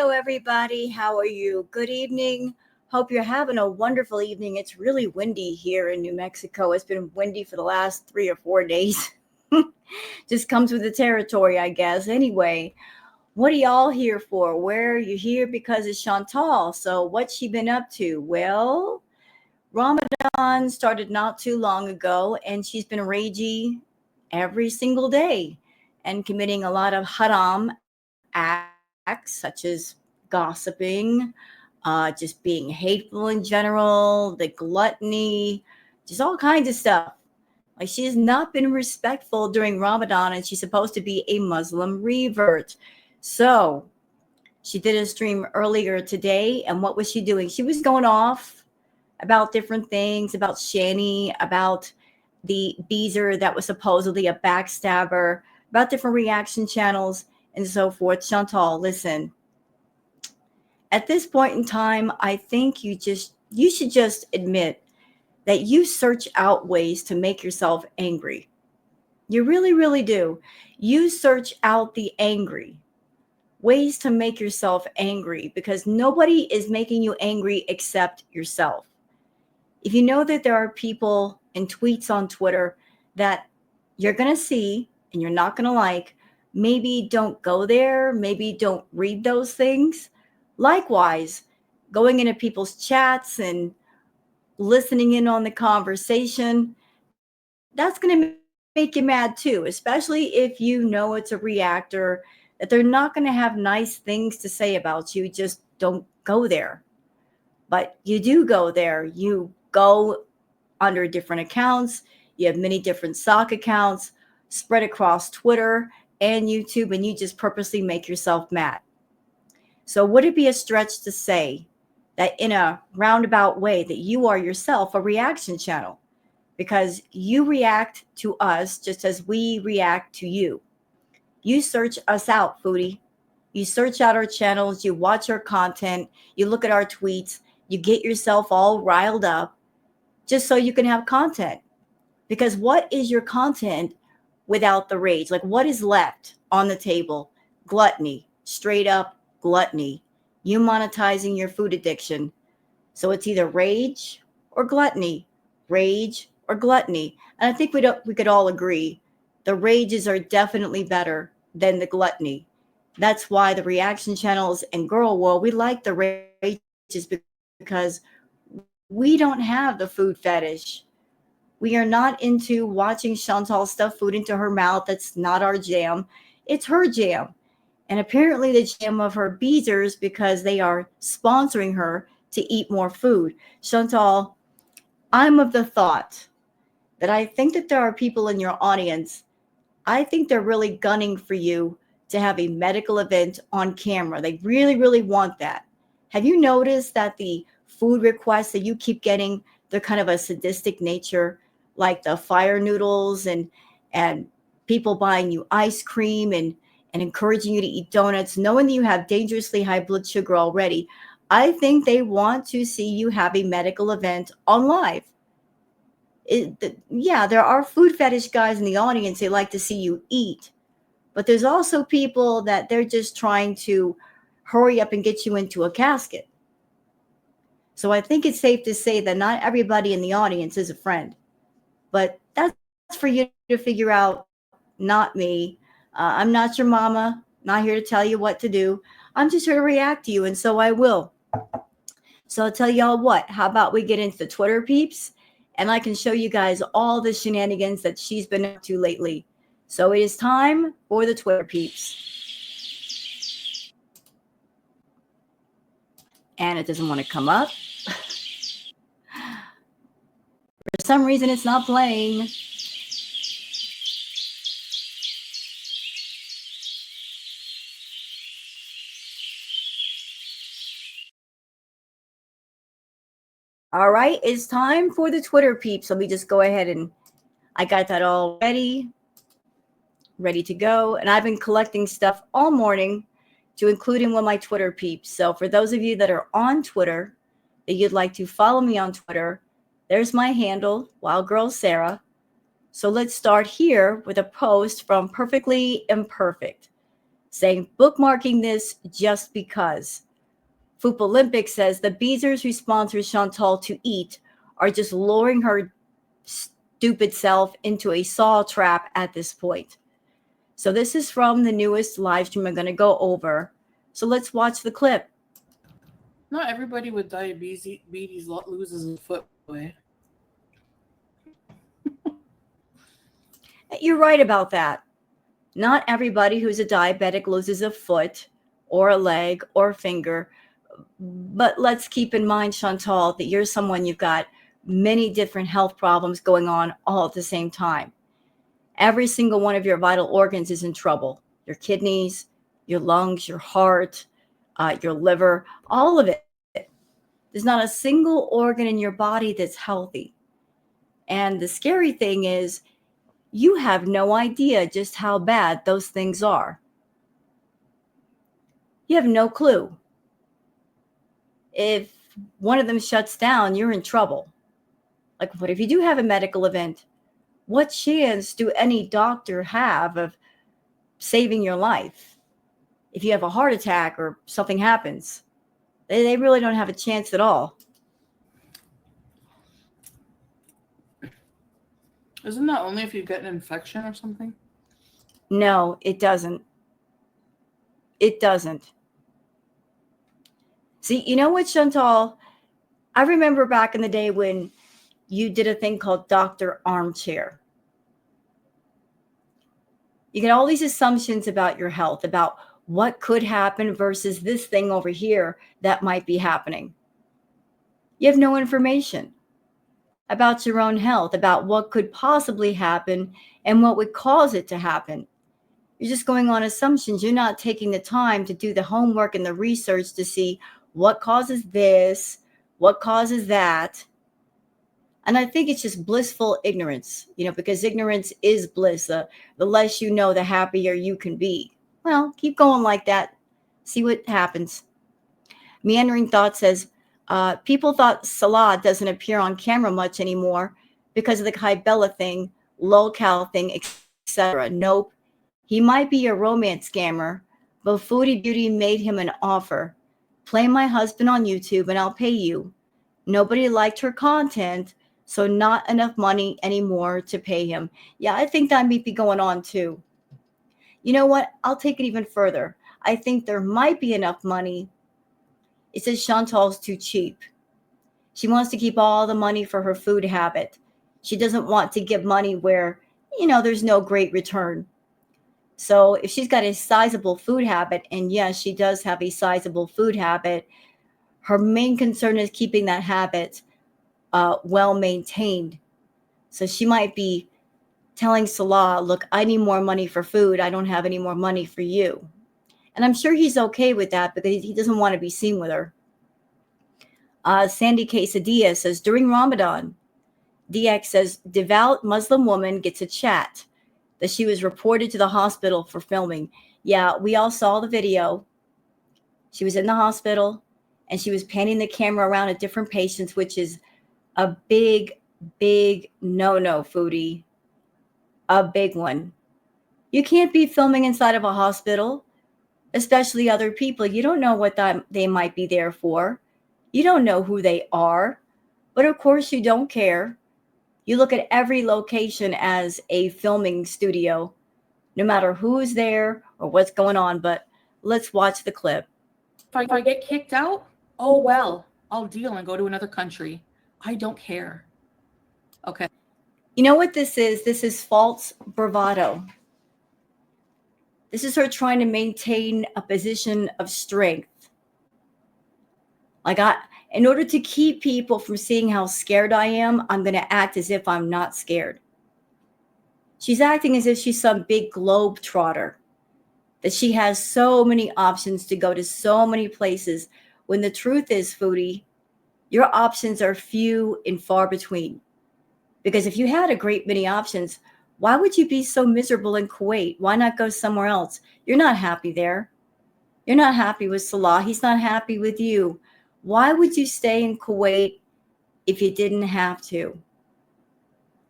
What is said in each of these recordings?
Hello, everybody. How are you? Good evening. Hope you're having a wonderful evening. It's really windy here in New Mexico. It's been windy for the last 3 or 4 days. Just comes with the territory, I guess. Anyway, what are y'all here for? Where are you here? Because it's Chantal. So, what's she been up to? Well, Ramadan started not too long ago, and she's been ragey every single day and committing a lot of haram acts, such as gossiping, just being hateful in general, the gluttony, just all kinds of stuff. Like she has not been respectful during Ramadan, and she's supposed to be a Muslim revert. So she did a stream earlier today, and what was she doing? She was going off about different things, about Shani, about the Beezer that was supposedly a backstabber, about different reaction channels and so forth. Chantal, listen, at this point in time, I think you should just admit that you search out ways to make yourself angry. You really, really do. You search out the angry ways to make yourself angry because nobody is making you angry except yourself. If you know that there are people and tweets on Twitter that you're going to see and you're not going to like, maybe don't go there, maybe don't read those things. Likewise, going into people's chats and listening in on the conversation, that's going to make you mad too, especially if you know it's a reactor, that they're not going to have nice things to say about you. Just don't go there. But you do go there. You go under different accounts. You have many different sock accounts spread across Twitter and YouTube, and you just purposely make yourself mad. So would it be a stretch to say that in a roundabout way that you are yourself a reaction channel? Because you react to us just as we react to you. You search us out, Foodie. You search out our channels, you watch our content, you look at our tweets, you get yourself all riled up just so you can have content. Because what is your content without the rage? Like, what is left on the table? Gluttony, straight up gluttony. You monetizing your food addiction. So it's either rage or gluttony, rage or gluttony. And I think we could all agree the rages are definitely better than the gluttony. That's why the reaction channels and Girl World, we like the rages because we don't have the food fetish. We are not into watching Chantal stuff food into her mouth. That's not our jam. It's her jam. And apparently the jam of her Beezers because they are sponsoring her to eat more food. Chantal, I'm of the thought that I think that there are people in your audience, I think they're really gunning for you to have a medical event on camera. They really, really want that. Have you noticed that the food requests that you keep getting, they're kind of a sadistic nature, like the fire noodles and people buying you ice cream and encouraging you to eat donuts, knowing that you have dangerously high blood sugar already? I think they want to see you have a medical event on live. Yeah, there are food fetish guys in the audience. They like to see you eat. But there's also people that they're just trying to hurry up and get you into a casket. So I think it's safe to say that not everybody in the audience is a friend. But that's for you to figure out, not me. I'm not your mama, not here to tell you what to do. I'm just here to react to you, and so I will. So I'll tell y'all what, how about we get into the Twitter peeps, and I can show you guys all the shenanigans that she's been up to lately. So it is time for the Twitter peeps. And it doesn't want to come up. For some reason, it's not playing. All right, it's time for the Twitter peeps. Let me just go ahead and I got that all ready to go. And I've been collecting stuff all morning to include in one of my Twitter peeps. So for those of you that are on Twitter, that you'd like to follow me on Twitter, there's my handle, Wild Girl Sarah. So let's start here with a post from Perfectly Imperfect. saying bookmarking this just because. Foop Olympics says the Beezers who sponsor Chantal to eat are just luring her stupid self into a saw trap at this point. So this is from the newest live stream I'm going to go over. So let's watch the clip. Not everybody with diabetes loses a foot, by the way. You're right about that. Not everybody who's a diabetic loses a foot or a leg or a finger. But let's keep in mind, Chantal, that you're someone you've got many different health problems going on all at the same time. Every single one of your vital organs is in trouble. Your kidneys, your lungs, your heart, your liver, all of it. There's not a single organ in your body that's healthy. And the scary thing is, you have no idea just how bad those things are. You have no clue. If one of them shuts down, you're in trouble. Like, what if you do have a medical event? What chance do any doctor have of saving your life? If you have a heart attack or something happens, they really don't have a chance at all. Isn't that only if you get an infection or something? No, it doesn't. It doesn't. See, you know what, Chantal? I remember back in the day when you did a thing called Dr. Armchair. You get all these assumptions about your health, about what could happen versus this thing over here that might be happening. You have no information about your own health, about what could possibly happen and what would cause it to happen. You're just going on assumptions. You're not taking the time to do the homework and the research to see what causes this, what causes that. And I think it's just blissful ignorance, because ignorance is bliss. The less you know, the happier you can be. Well, keep going like that. See what happens. Meandering Thought says, people thought Salah doesn't appear on camera much anymore because of the Kybella thing, lol-cal thing, etc. Nope. He might be a romance scammer, but Foodie Beauty made him an offer. Play my husband on YouTube and I'll pay you. Nobody liked her content, so not enough money anymore to pay him. Yeah, I think that might be going on too. You know what? I'll take it even further. I think there might be enough money. It says Chantal's too cheap. She wants to keep all the money for her food habit. She doesn't want to give money where, there's no great return. So if she's got a sizable food habit, and yes, she does have a sizable food habit, her main concern is keeping that habit well maintained. So she might be telling Salah, look, I need more money for food. I don't have any more money for you. And I'm sure he's okay with that because he doesn't want to be seen with her. Sandy Quesadilla says, during Ramadan, DX says, devout Muslim woman gets a chat that she was reported to the hospital for filming. Yeah, we all saw the video. She was in the hospital and she was panning the camera around at different patients, which is a big, big no-no, Foodie. A big one. You can't be filming inside of a hospital, especially other people. You don't know what they might be there for. You don't know who they are. But of course you don't care. You look at every location as a filming studio, no matter who's there or what's going on. But let's watch the clip. If I get kicked out, oh well, I'll deal and go to another country. I don't care. Okay. You know what this is? This is false bravado. This is her trying to maintain a position of strength. In order to keep people from seeing how scared I am, I'm going to act as if I'm not scared. She's acting as if she's some big globe trotter, that she has so many options to go to so many places, when the truth is, Foodie, your options are few and far between. Because if you had a great many options, why would you be so miserable in Kuwait? Why not go somewhere else? You're not happy there. You're not happy with Salah. He's not happy with you. Why would you stay in Kuwait if you didn't have to?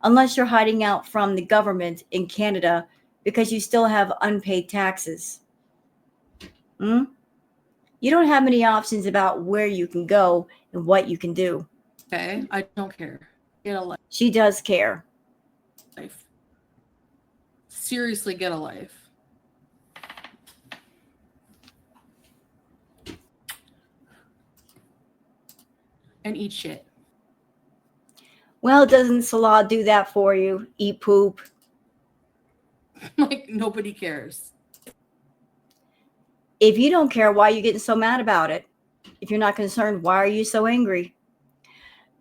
Unless you're hiding out from the government in Canada because you still have unpaid taxes. Hmm? You don't have many options about where you can go and what you can do. Okay, I don't care. Get a She does care. life. Seriously, get a life. And eat shit. Well, doesn't Salah do that for you? Eat poop. Like, nobody cares. If you don't care, why are you getting so mad about it? If you're not concerned, why are you so angry?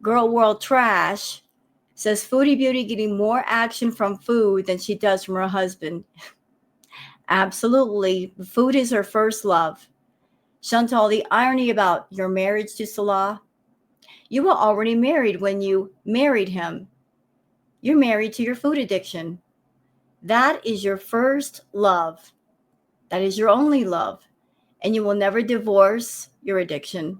Girl World Trash says Foodie Beauty getting more action from food than she does from her husband. Absolutely. Food is her first love. Chantal, the irony about your marriage to Salah, you were already married when you married him. You're married to your food addiction. That is your first love. That is your only love. And you will never divorce your addiction.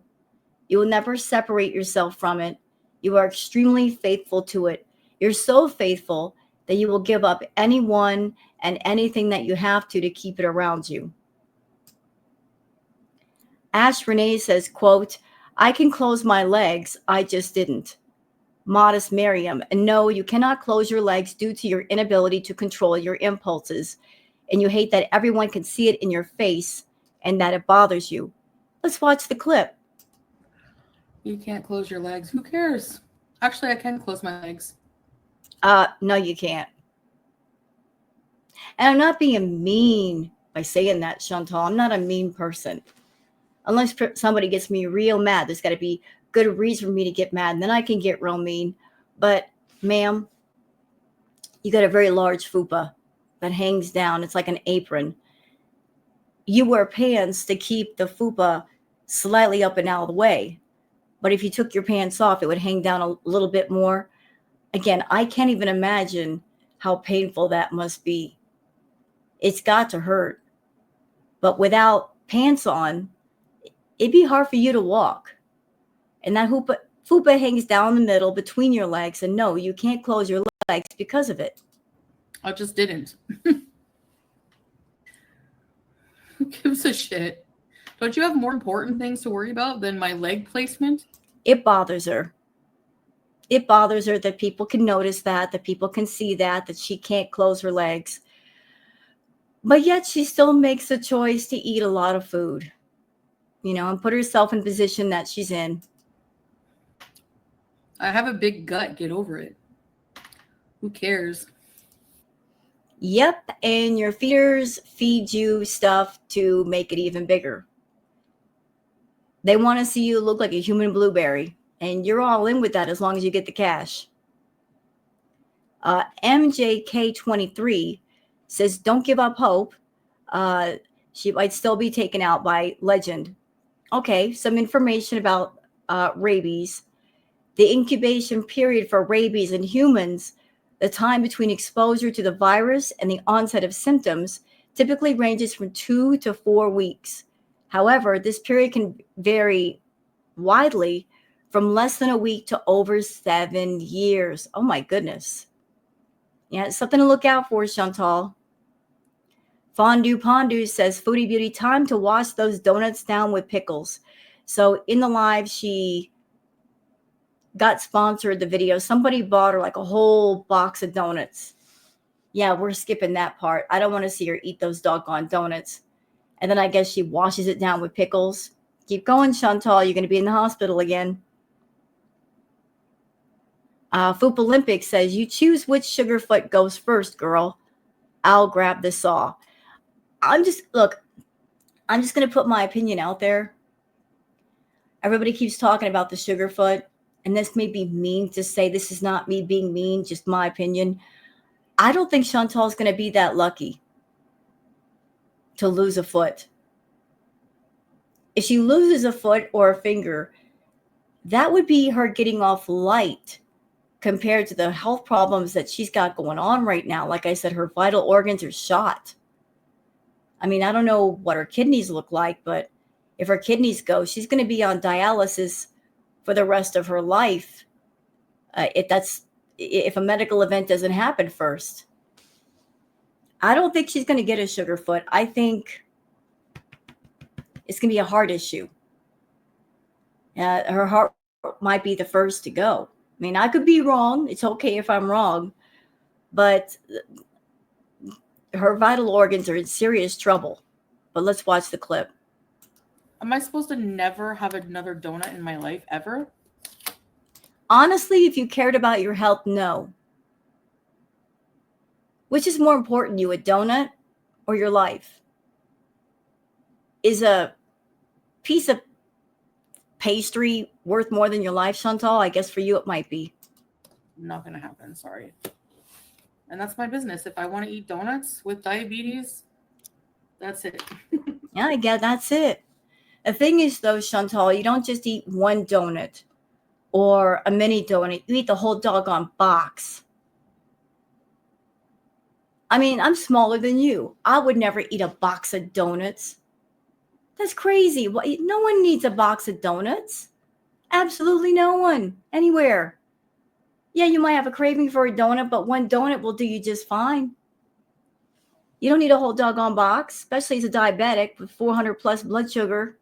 You will never separate yourself from it. You are extremely faithful to it. You're so faithful that you will give up anyone and anything that you have to keep it around you. Ash Renee says, quote, I can close my legs. I just didn't. Modest Miriam, and no, you cannot close your legs due to your inability to control your impulses. And you hate that everyone can see it in your face and that it bothers you. Let's watch the clip. You can't close your legs. Who cares? Actually, I can close my legs. No, you can't. And I'm not being mean by saying that, Chantal. I'm not a mean person. Unless somebody gets me real mad, there's got to be good reason for me to get mad, and then I can get real mean. But, ma'am, you got a very large fupa that hangs down. It's like an apron. You wear pants to keep the fupa slightly up and out of the way. But if you took your pants off, it would hang down a little bit more. Again, I can't even imagine how painful that must be. It's got to hurt. But without pants on, it'd be hard for you to walk. And that fupa hangs down the middle between your legs. And no, you can't close your legs because of it. I just didn't. Who gives a shit? Don't you have more important things to worry about than my leg placement? It bothers her. It bothers her that people can notice that people can see that she can't close her legs. But yet she still makes the choice to eat a lot of food, and put herself in a position that she's in. I have a big gut. Get over it. Who cares? Yep, and your feeders feed you stuff to make it even bigger. They want to see you look like a human blueberry, and you're all in with that as long as you get the cash. MJK23 says, don't give up hope. She might still be taken out by Legend. Okay, some information about rabies. The incubation period for rabies in humans, the time between exposure to the virus and the onset of symptoms, typically ranges from 2 to 4 weeks. However, this period can vary widely from less than a week to over 7 years. Oh my goodness. Yeah, it's something to look out for, Chantal. Fondue Pondu says, Foodie Beauty, time to wash those donuts down with pickles. So in the live, she got sponsored the video. Somebody bought her like a whole box of donuts. Yeah, we're skipping that part. I don't want to see her eat those doggone donuts. And then I guess she washes it down with pickles. Keep going, Chantal. You're going to be in the hospital again. Foop Olympic says, you choose which sugarfoot goes first, girl. I'll grab the saw. I'm just going to put my opinion out there. Everybody keeps talking about the sugarfoot, and this may be mean to say. This is not me being mean, just my opinion. I don't think Chantal's going to be that lucky to lose a foot. If she loses a foot or a finger, that would be her getting off light compared to the health problems that she's got going on right now. Like I said, her vital organs are shot. I mean, I don't know what her kidneys look like, but if her kidneys go, she's going to be on dialysis for the rest of her life. If a medical event doesn't happen first. I don't think she's going to get a sugar foot. I think It's going to be a heart issue. Her heart might be the first to go. I mean, I could be wrong. It's okay if I'm wrong, but her vital organs are in serious trouble. But let's watch the clip. Am I supposed to never have another donut in my life ever? Honestly, if you cared about your health, no. Which is more important to you, a donut or your life? Is a piece of pastry worth more than your life, Chantal? I guess for you it might be. Not gonna happen, sorry. And that's my business. If I want to eat donuts with diabetes, that's it. Yeah, I get that's it. The thing is though, Chantal, you don't just eat one donut or a mini donut. You eat the whole doggone box. I mean, I'm smaller than you. I would never eat a box of donuts. That's crazy. No one needs a box of donuts. Absolutely no one. Anywhere. Yeah, you might have a craving for a donut, but one donut will do you just fine. You don't need a whole doggone box, especially as a diabetic with 400 plus blood sugar.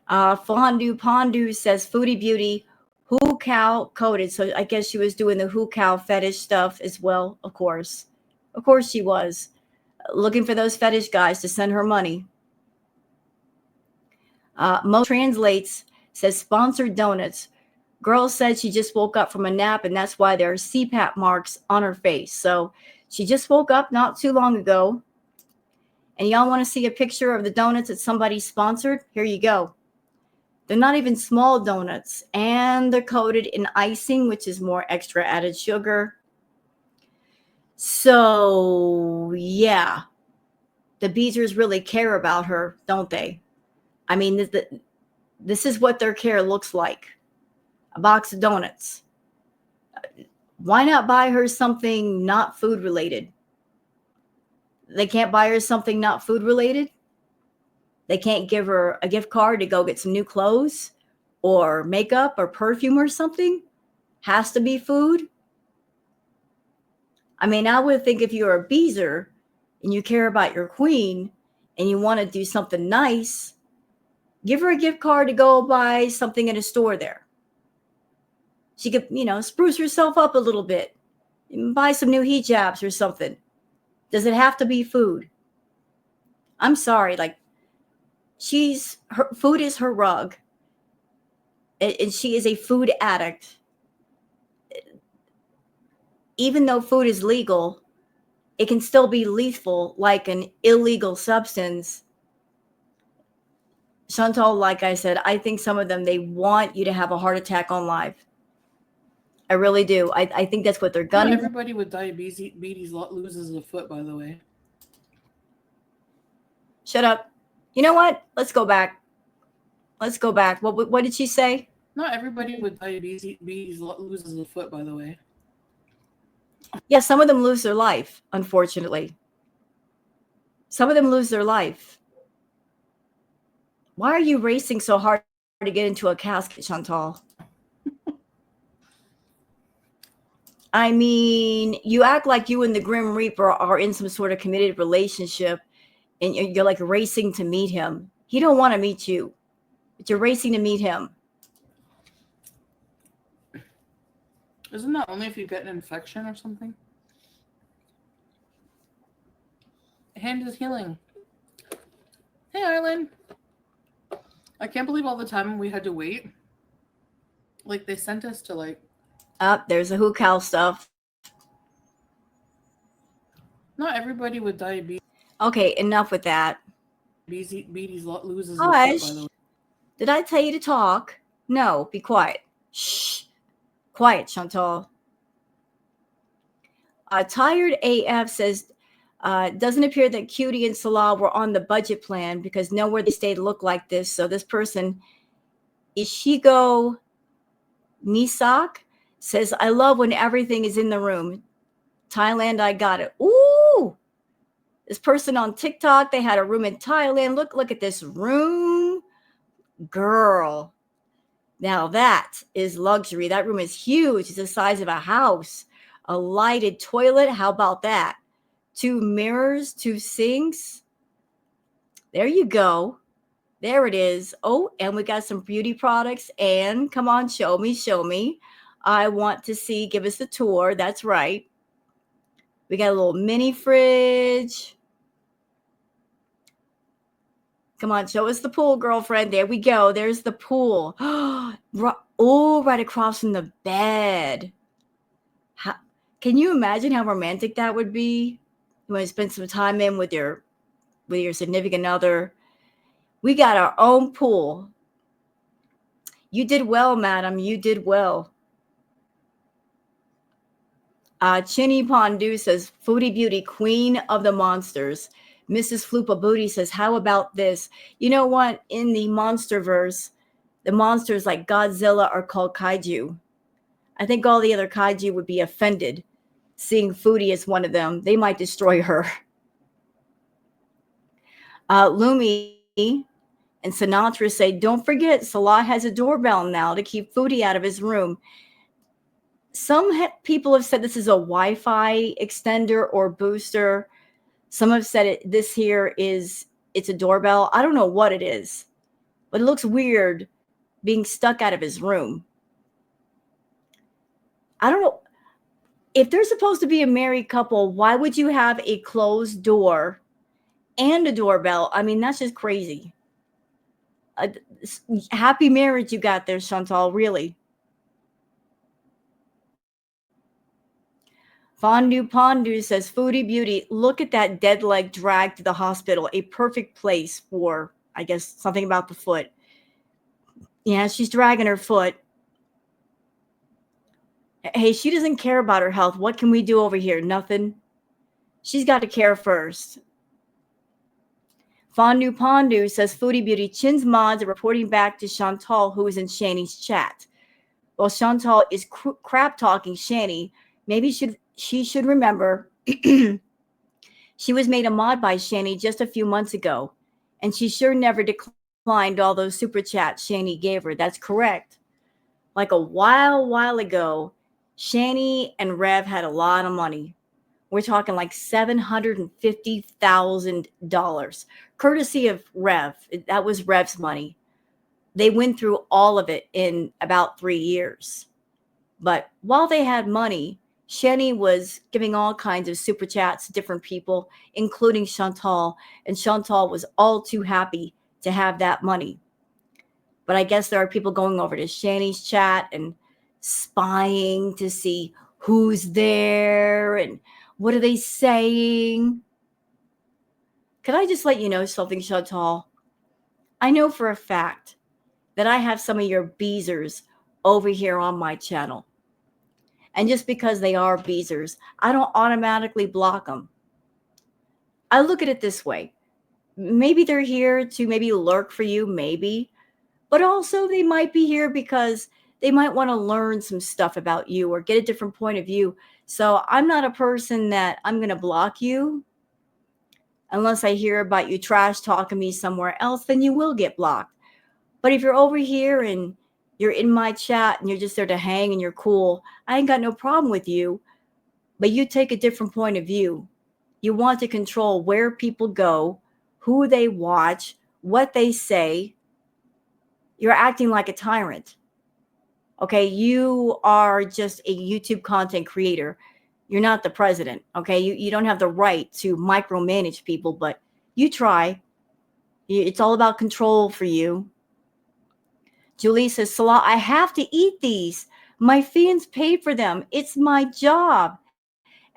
Fondue Pondu says Foodie Beauty, who cow coded. So I guess she was doing the who cow fetish stuff as well, of course. Of course she was. Looking for those fetish guys to send her money. Mo Translates says sponsored donuts. Girl said she just woke up from a nap and that's why there are CPAP marks on her face. So she just woke up not too long ago. And y'all want to see a picture of the donuts that somebody sponsored? Here you go. They're not even small donuts, and they're coated in icing, which is more extra added sugar. So, yeah, the Beezers really care about her, don't they? I mean, this is what their care looks like. A box of donuts. Why not buy her something not food related? They can't buy her something not food related? They can't give her a gift card to go get some new clothes or makeup or perfume or something? Has to be food? I mean, I would think if you're a Beezer and you care about your queen and you want to do something nice, give her a gift card to go buy something in a store there. She could, spruce herself up a little bit, buy some new hijabs or something. Does it have to be food? I'm sorry, like her food is her rug, and she is a food addict. Even though food is legal, it can still be lethal, like an illegal substance. Chantal, like I said, I think some of them, they want you to have a heart attack on live. I really do. I think that's what they're gonna. Not everybody with diabetes loses a foot, by the way. Shut up. You know what? Let's go back. What did she say? Not everybody with diabetes loses a foot, by the way. Yeah, some of them lose their life, unfortunately. Some of them lose their life. Why are you racing so hard to get into a casket, Chantal? I mean, you act like you and the Grim Reaper are in some sort of committed relationship, and you're like racing to meet him. He don't want to meet you, but you're racing to meet him. Isn't that only if you get an infection or something? Hand is healing. Hey, Arlen. I can't believe all the time we had to wait. Like, they sent us to, like... There's a hookah stuff. Not everybody with diabetes... Okay, enough with that. Diabetes loses Hush. a foot, by the way. Did I tell you to talk? No, be quiet. Shh. Quiet, Chantal. Tired AF says, doesn't appear that Cutie and Salah were on the budget plan because nowhere they stayed look like this. So this person, Ishigo Misak, says, I love when everything is in the room. Thailand, I got it. Ooh! This person on TikTok, they had a room in Thailand. Look at this room. Girl. Now that is luxury. That room is huge. It's the size of a house. A lighted toilet. How about that? 2 mirrors, 2 sinks. There you go. There it is. Oh, and we got some beauty products. And come on, show me, show me. I want to see. Give us a tour. That's right. We got a little mini fridge. Come on, show us the pool, girlfriend. There we go. There's the pool. Oh, right across from the bed. Can you imagine how romantic that would be? You want to spend some time in with your significant other. We got our own pool. You did well, madam. You did well. Chinny Pondu says, Foodie Beauty, queen of the monsters. Mrs. Flupa Booty says, how about this? You know what? In the monsterverse, the monsters like Godzilla are called kaiju. I think all the other kaiju would be offended seeing Foodie as one of them. They might destroy her. Lumi and Sinatra say, don't forget, Salah has a doorbell now to keep Foodie out of his room. Some people have said this is a Wi-Fi extender or booster. Some have said it's a doorbell. I don't know what it is, but it looks weird being stuck out of his room. I don't know. If they're supposed to be a married couple, why would you have a closed door and a doorbell? I mean, that's just crazy. Happy marriage you got there, Chantal, really. Fondue Pondu says, Foodie Beauty, look at that dead leg dragged to the hospital. A perfect place for, I guess, something about the foot. Yeah, she's dragging her foot. Hey, she doesn't care about her health. What can we do over here? Nothing. She's got to care first. Fondue Pondu says, Foodie Beauty, Chin's mods are reporting back to Chantal, who is in Shani's chat. Well, Chantal is crap talking Shani. Maybe she should remember she was made a mod by Shani just a few months ago, and she sure never declined all those super chats Shani gave her. That's correct. Like a while ago, Shani and Rev had a lot of money. We're talking like $750,000, courtesy of Rev. That was Rev's money. They went through all of it in about 3 years. But while they had money, Shani was giving all kinds of super chats to different people, including Chantal, and Chantal was all too happy to have that money. But I guess there are people going over to Shani's chat and spying to see who's there and what are they saying. Can I just let you know something, Chantal? I know for a fact that I have some of your beezers over here on my channel. And just because they are beezers, I don't automatically block them. I look at it this way. Maybe they're here to maybe lurk for you, maybe. But also they might be here because they might want to learn some stuff about you or get a different point of view. So I'm not a person that I'm going to block you. Unless I hear about you trash talking me somewhere else, then you will get blocked. But if you're over here and you're in my chat and you're just there to hang and you're cool, I ain't got no problem with you. But you take a different point of view. You want to control where people go, who they watch, what they say. You're acting like a tyrant. Okay, you are just a YouTube content creator. You're not the president. Okay, you don't have the right to micromanage people, but you try. It's all about control for you. Julie says, Salah, I have to eat these. My fans paid for them. It's my job.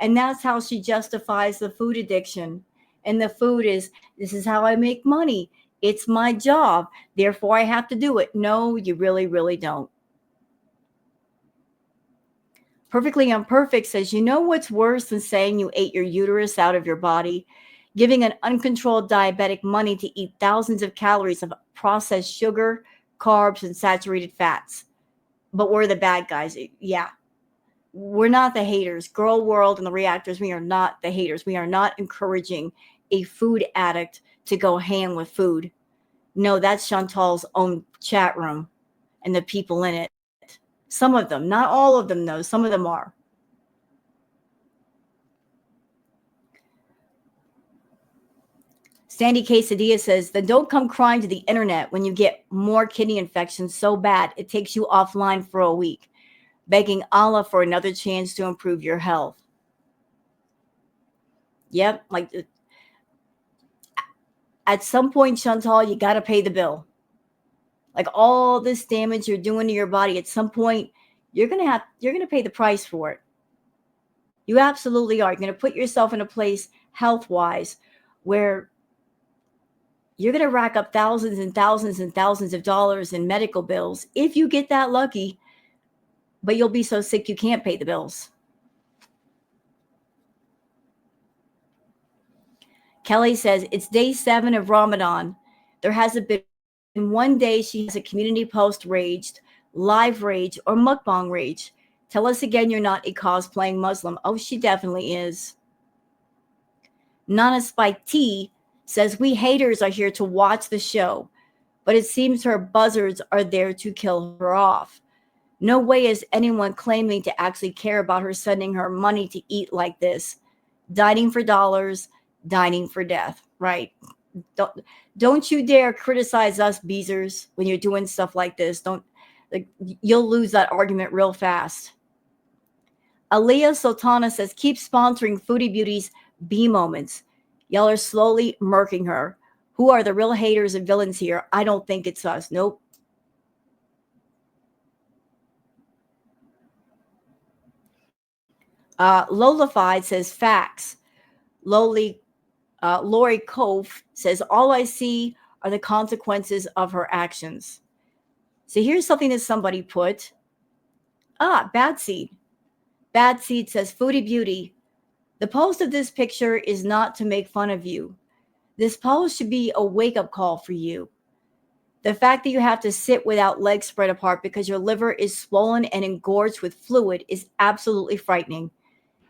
And that's how she justifies the food addiction. And the food is, this is how I make money. It's my job. Therefore, I have to do it. No, you really, really don't. Perfectly Imperfect says, you know what's worse than saying you ate your uterus out of your body? Giving an uncontrolled diabetic money to eat thousands of calories of processed sugar, carbs, and saturated fats. But we're the bad guys. Yeah. We're not the haters. Girl World and the Reactors, we are not the haters. We are not encouraging a food addict to go ham with food. No, that's Chantal's own chat room and the people in it. Some of them, not all of them, though. Some of them are. Sandy Quesadilla says, then don't come crying to the internet when you get more kidney infections so bad it takes you offline for a week, begging Allah for another chance to improve your health. Yep, like at some point, Chantal, you got to pay the bill. Like all this damage you're doing to your body, at some point, you're gonna pay the price for it. You absolutely are. You're gonna put yourself in a place health-wise where you're gonna rack up thousands and thousands and thousands of dollars in medical bills if you get that lucky, but you'll be so sick you can't pay the bills. Kelly says, it's day 7 of Ramadan. There hasn't been one day she has a community post raged, live rage, or mukbang rage. Tell us again you're not a cosplaying Muslim. Oh, she definitely is. Nana Spike T says, we haters are here to watch the show, but it seems her buzzards are there to kill her off. No way is anyone claiming to actually care about her sending her money to eat like this. Dining for dollars, dining for death, right? Don't you dare criticize us beezers when you're doing stuff like this. You'll lose that argument real fast. Aliyah Sultana says, keep sponsoring Foodie Beauty's B moments. Y'all are slowly murking her. Who are the real haters and villains here? I don't think it's us. Nope. Lolified says, facts. Lori Cove says, all I see are the consequences of her actions. So here's something that somebody put. Bad Seed. Bad Seed says, Foodie Beauty, the post of this picture is not to make fun of you. This post should be a wake-up call for you. The fact that you have to sit without legs spread apart because your liver is swollen and engorged with fluid is absolutely frightening.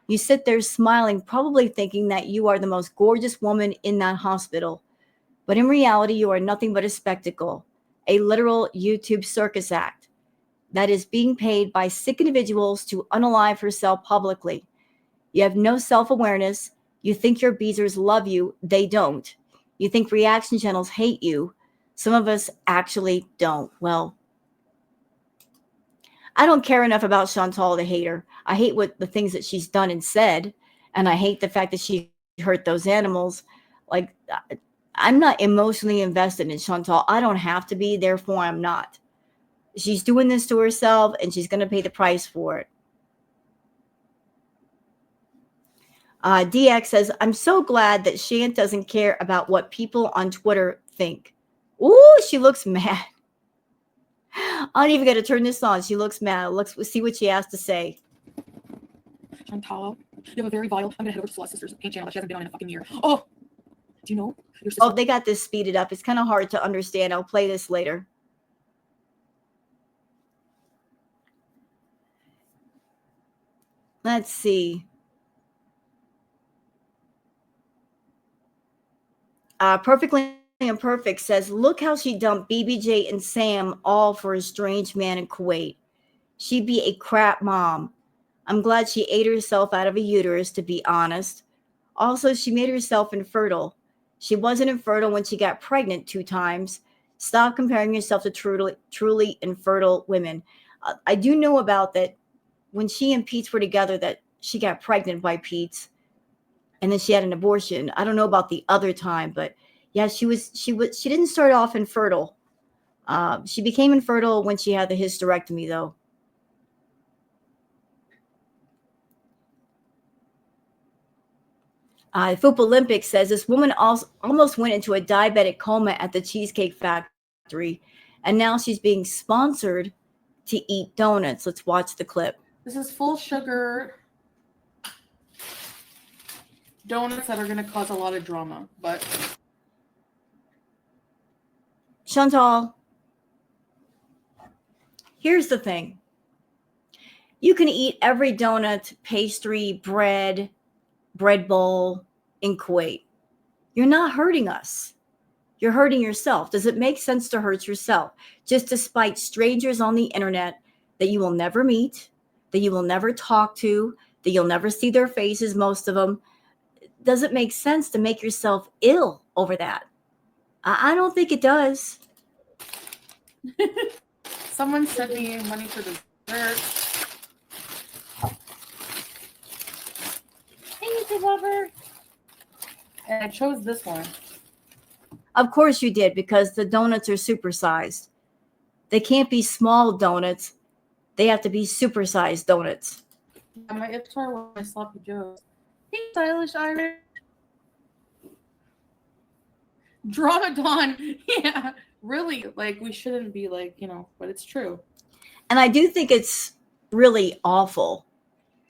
You sit there smiling, probably thinking that you are the most gorgeous woman in that hospital. But in reality, you are nothing but a spectacle, a literal YouTube circus act that is being paid by sick individuals to unalive herself publicly. You have no self-awareness. You think your beezers love you. They don't. You think reaction channels hate you. Some of us actually don't. Well, I don't care enough about Chantal the hater. I hate the things that she's done and said, and I hate the fact that she hurt those animals. Like, I'm not emotionally invested in Chantal. I don't have to be, therefore I'm not. She's doing this to herself, and she's going to pay the price for it. DX says, I'm so glad that Shant doesn't care about what people on Twitter think. Ooh, she looks mad. I'm even going to turn this on. She looks mad. Let's see what she has to say. Chantal, you have a very vile. I'm going to head over to Celeste's sister's paint channel that she hasn't been on in a fucking year. Oh, do you know your sister? Oh, they got this speeded up. It's kind of hard to understand. I'll play this later. Let's see. Perfectly Imperfect says, look how she dumped BBJ and Sam all for a strange man in Kuwait. She'd be a crap mom. I'm glad she ate herself out of a uterus, to be honest. Also, she made herself infertile. She wasn't infertile when she got pregnant 2 times. Stop comparing yourself to truly infertile women. I do know about that when she and Pete were together that she got pregnant by Pete and then she had an abortion. I don't know about the other time, but yeah, she didn't start off infertile. She became infertile when she had the hysterectomy, though. Foop Olympic says this woman almost went into a diabetic coma at the Cheesecake Factory, and now she's being sponsored to eat donuts. Let's watch the clip. This is full sugar donuts that are going to cause a lot of drama, but Chantal, here's the thing. You can eat every donut, pastry, bread bowl in Kuwait. You're not hurting us. You're hurting yourself. Does it make sense to hurt yourself just to spite strangers on the internet that you will never meet, that you will never talk to, that you'll never see their faces, most of them? doesn't make sense to make yourself ill over that. I don't think it does. Someone sent me money for dessert. Thank you, lover. And I chose this one. Of course you did, because the donuts are supersized. They can't be small donuts. They have to be supersized donuts. Yeah, my iftar was my sloppy joes. Hey, stylish Irish. Ramadan. Yeah, really. Like, we shouldn't be like, but it's true. And I do think it's really awful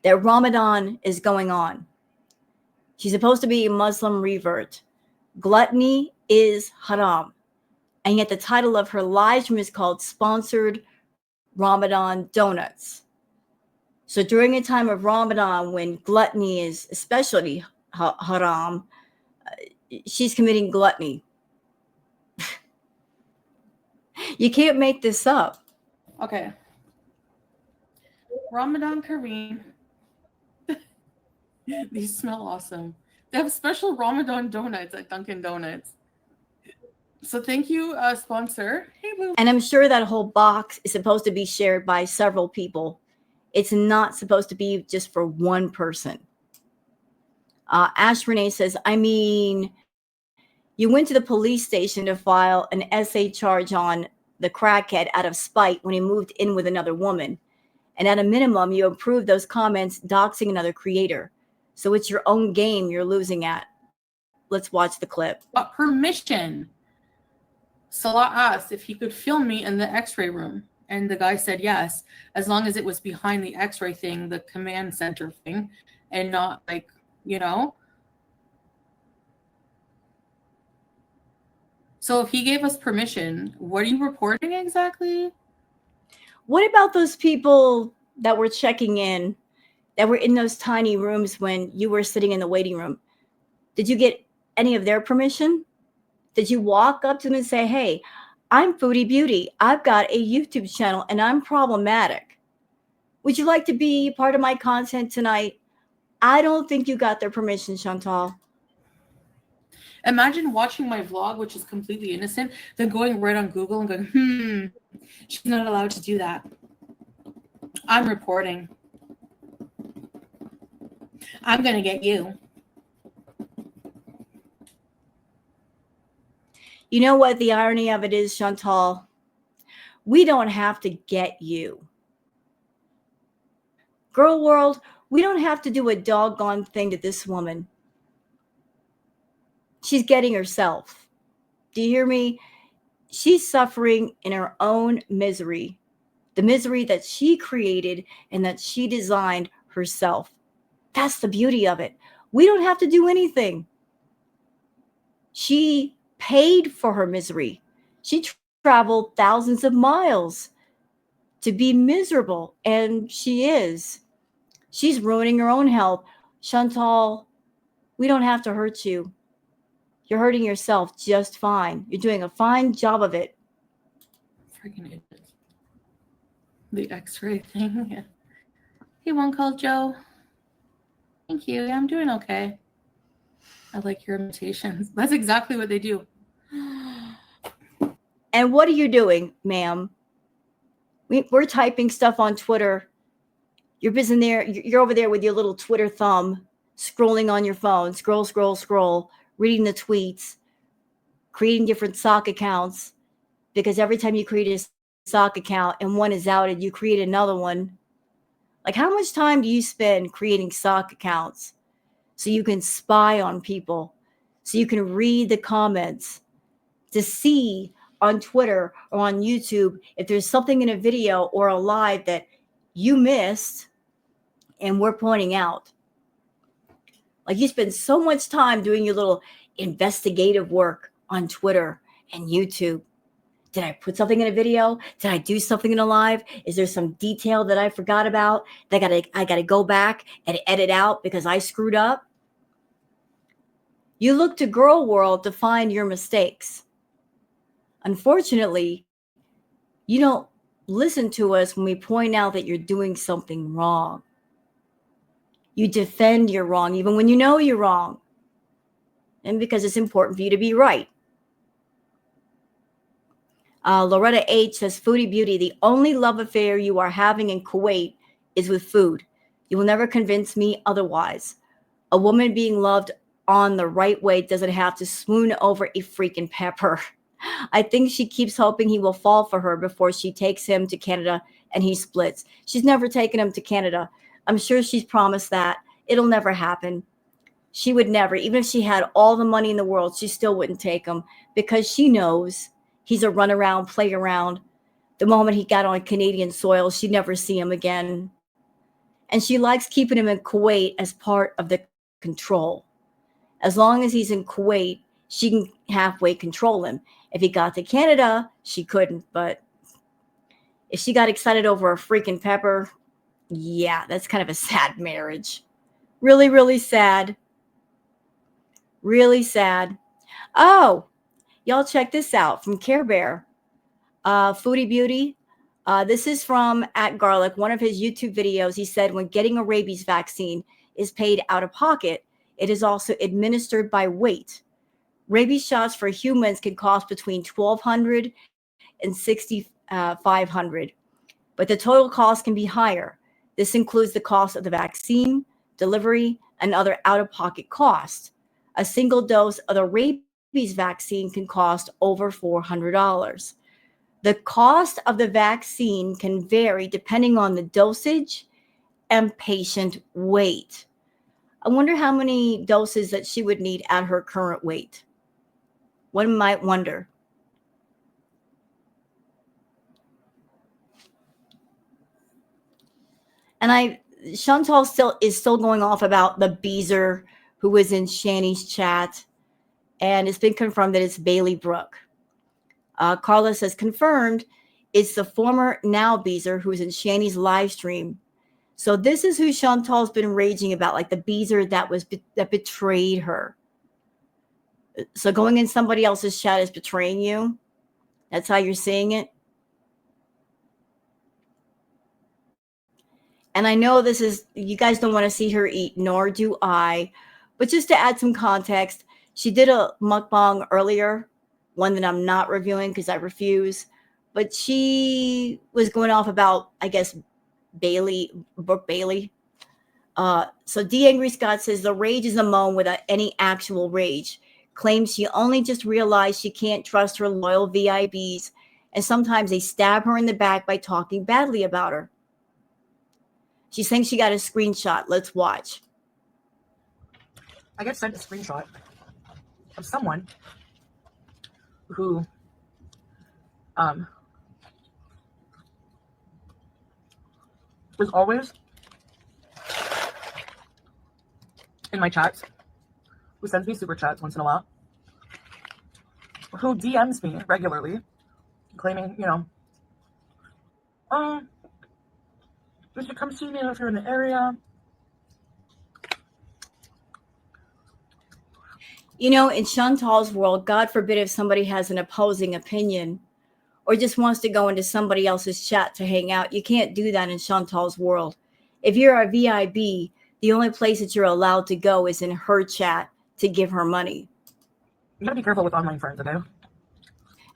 that Ramadan is going on. She's supposed to be a Muslim revert. Gluttony is haram. And yet the title of her live stream is called Sponsored Ramadan Donuts. So during a time of Ramadan, when gluttony is especially haram, she's committing gluttony. You can't make this up. Okay. Ramadan Kareem. These smell awesome. They have special Ramadan donuts at Dunkin' Donuts. So thank you, sponsor. Hey, Boo. And I'm sure that whole box is supposed to be shared by several people. It's not supposed to be just for one person. Ash Renee says, I mean, you went to the police station to file an essay charge on the crackhead out of spite when he moved in with another woman. And at a minimum, you approved those comments doxing another creator. So it's your own game you're losing at. Let's watch the clip. Permission. Salah asked if he could film me in the x-ray room. And the guy said yes, as long as it was behind the x-ray thing, the command center thing, and not like, So if he gave us permission, what are you reporting exactly? What about those people that were checking in, that were in those tiny rooms when you were sitting in the waiting room? Did you get any of their permission? Did you walk up to them and say, hey, I'm Foodie Beauty. I've got a YouTube channel and I'm problematic. Would you like to be part of my content tonight? I don't think you got their permission, Chantal. Imagine watching my vlog, which is completely innocent, then going right on Google and going, she's not allowed to do that. I'm reporting. I'm going to get you. You know what the irony of it is, Chantal? We don't have to get you. Girl world, we don't have to do a doggone thing to this woman. She's getting herself. Do you hear me? She's suffering in her own misery. The misery that she created and that she designed herself. That's the beauty of it. We don't have to do anything. She paid for her misery. She traveled thousands of miles to be miserable, and she is. She's ruining her own health. Chantal, we don't have to hurt you. You're hurting yourself just fine. You're doing a fine job of it. Freaking idiot. The x-ray thing. Hey, one called Joe. Thank you. I'm doing okay. I like your imitations. That's exactly what they do. And what are you doing, ma'am? We're typing stuff on Twitter. You're busy there. You're over there with your little Twitter thumb, scrolling on your phone. Scroll, reading the tweets, creating different sock accounts. Because every time you create a sock account and one is outed, you create another one. Like, how much time do you spend creating sock accounts so you can spy on people, so you can read the comments, to see on Twitter or on YouTube if there's something in a video or a live that you missed and we're pointing out? Like, you spend so much time doing your little investigative work on Twitter and YouTube. Did I put something in a video? Did I do something in a live? Is there some detail that I forgot about that I gotta go back and edit out because I screwed up? You look to Girl World to find your mistakes. Unfortunately, you don't listen to us when we point out that you're doing something wrong. You defend your wrong even when you know you're wrong. and because it's important for you to be right. Loretta H says, Foodie Beauty, the only love affair you are having in Kuwait is with food. You will never convince me otherwise. A woman being loved on the right way doesn't have to swoon over a freaking pepper. I think she keeps hoping he will fall for her before she takes him to Canada and he splits. She's never taken him to Canada. I'm sure she's promised that. It'll never happen. She would never, even if she had all the money in the world, she still wouldn't take him because she knows he's a runaround, play around. The moment he got on Canadian soil, she'd never see him again. And she likes keeping him in Kuwait as part of the control. As long as he's in Kuwait, she can halfway control him. If he got to Canada, she couldn't. But if she got excited over a freaking pepper, yeah, that's kind of a sad marriage. Really, really sad. Really sad. Oh, y'all check this out from Care Bear. Foodie Beauty. This is from @Garlic, one of his YouTube videos. He said when getting a rabies vaccine is paid out of pocket, it is also administered by weight. Rabies shots for humans can cost between $1,200 and $6,500, but the total cost can be higher. This includes the cost of the vaccine, delivery, and other out-of-pocket costs. A single dose of the rabies vaccine can cost over $400. The cost of the vaccine can vary depending on the dosage and patient weight. I wonder how many doses that she would need at her current weight. One might wonder. And Chantal is still going off about the Beezer who was in Shani's chat, and it's been confirmed that it's Bailey Brooke. Carla says, confirmed, it's the former now Beezer who's in Shani's live stream. So this is who Chantal's been raging about, like the Beezer that betrayed her. So going in somebody else's chat is betraying you. That's how you're seeing it. And I know you guys don't want to see her eat, nor do I. But just to add some context, she did a mukbang earlier, one that I'm not reviewing because I refuse. But she was going off about, I guess, Brooke Bailey. So D. Angry Scott says the rage is a moan without any actual rage. Claims she only just realized she can't trust her loyal VIBs, and sometimes they stab her in the back by talking badly about her. She's saying she got a screenshot. Let's watch. I get sent a screenshot of someone who was always in my chats, who sends me super chats once in a while, who DMs me regularly, claiming, you should come see me if you're in the area. In Chantal's world, God forbid if somebody has an opposing opinion or just wants to go into somebody else's chat to hang out. You can't do that in Chantal's world. If you're a VIB, the only place that you're allowed to go is in her chat to give her money. You gotta be careful with online friends, okay?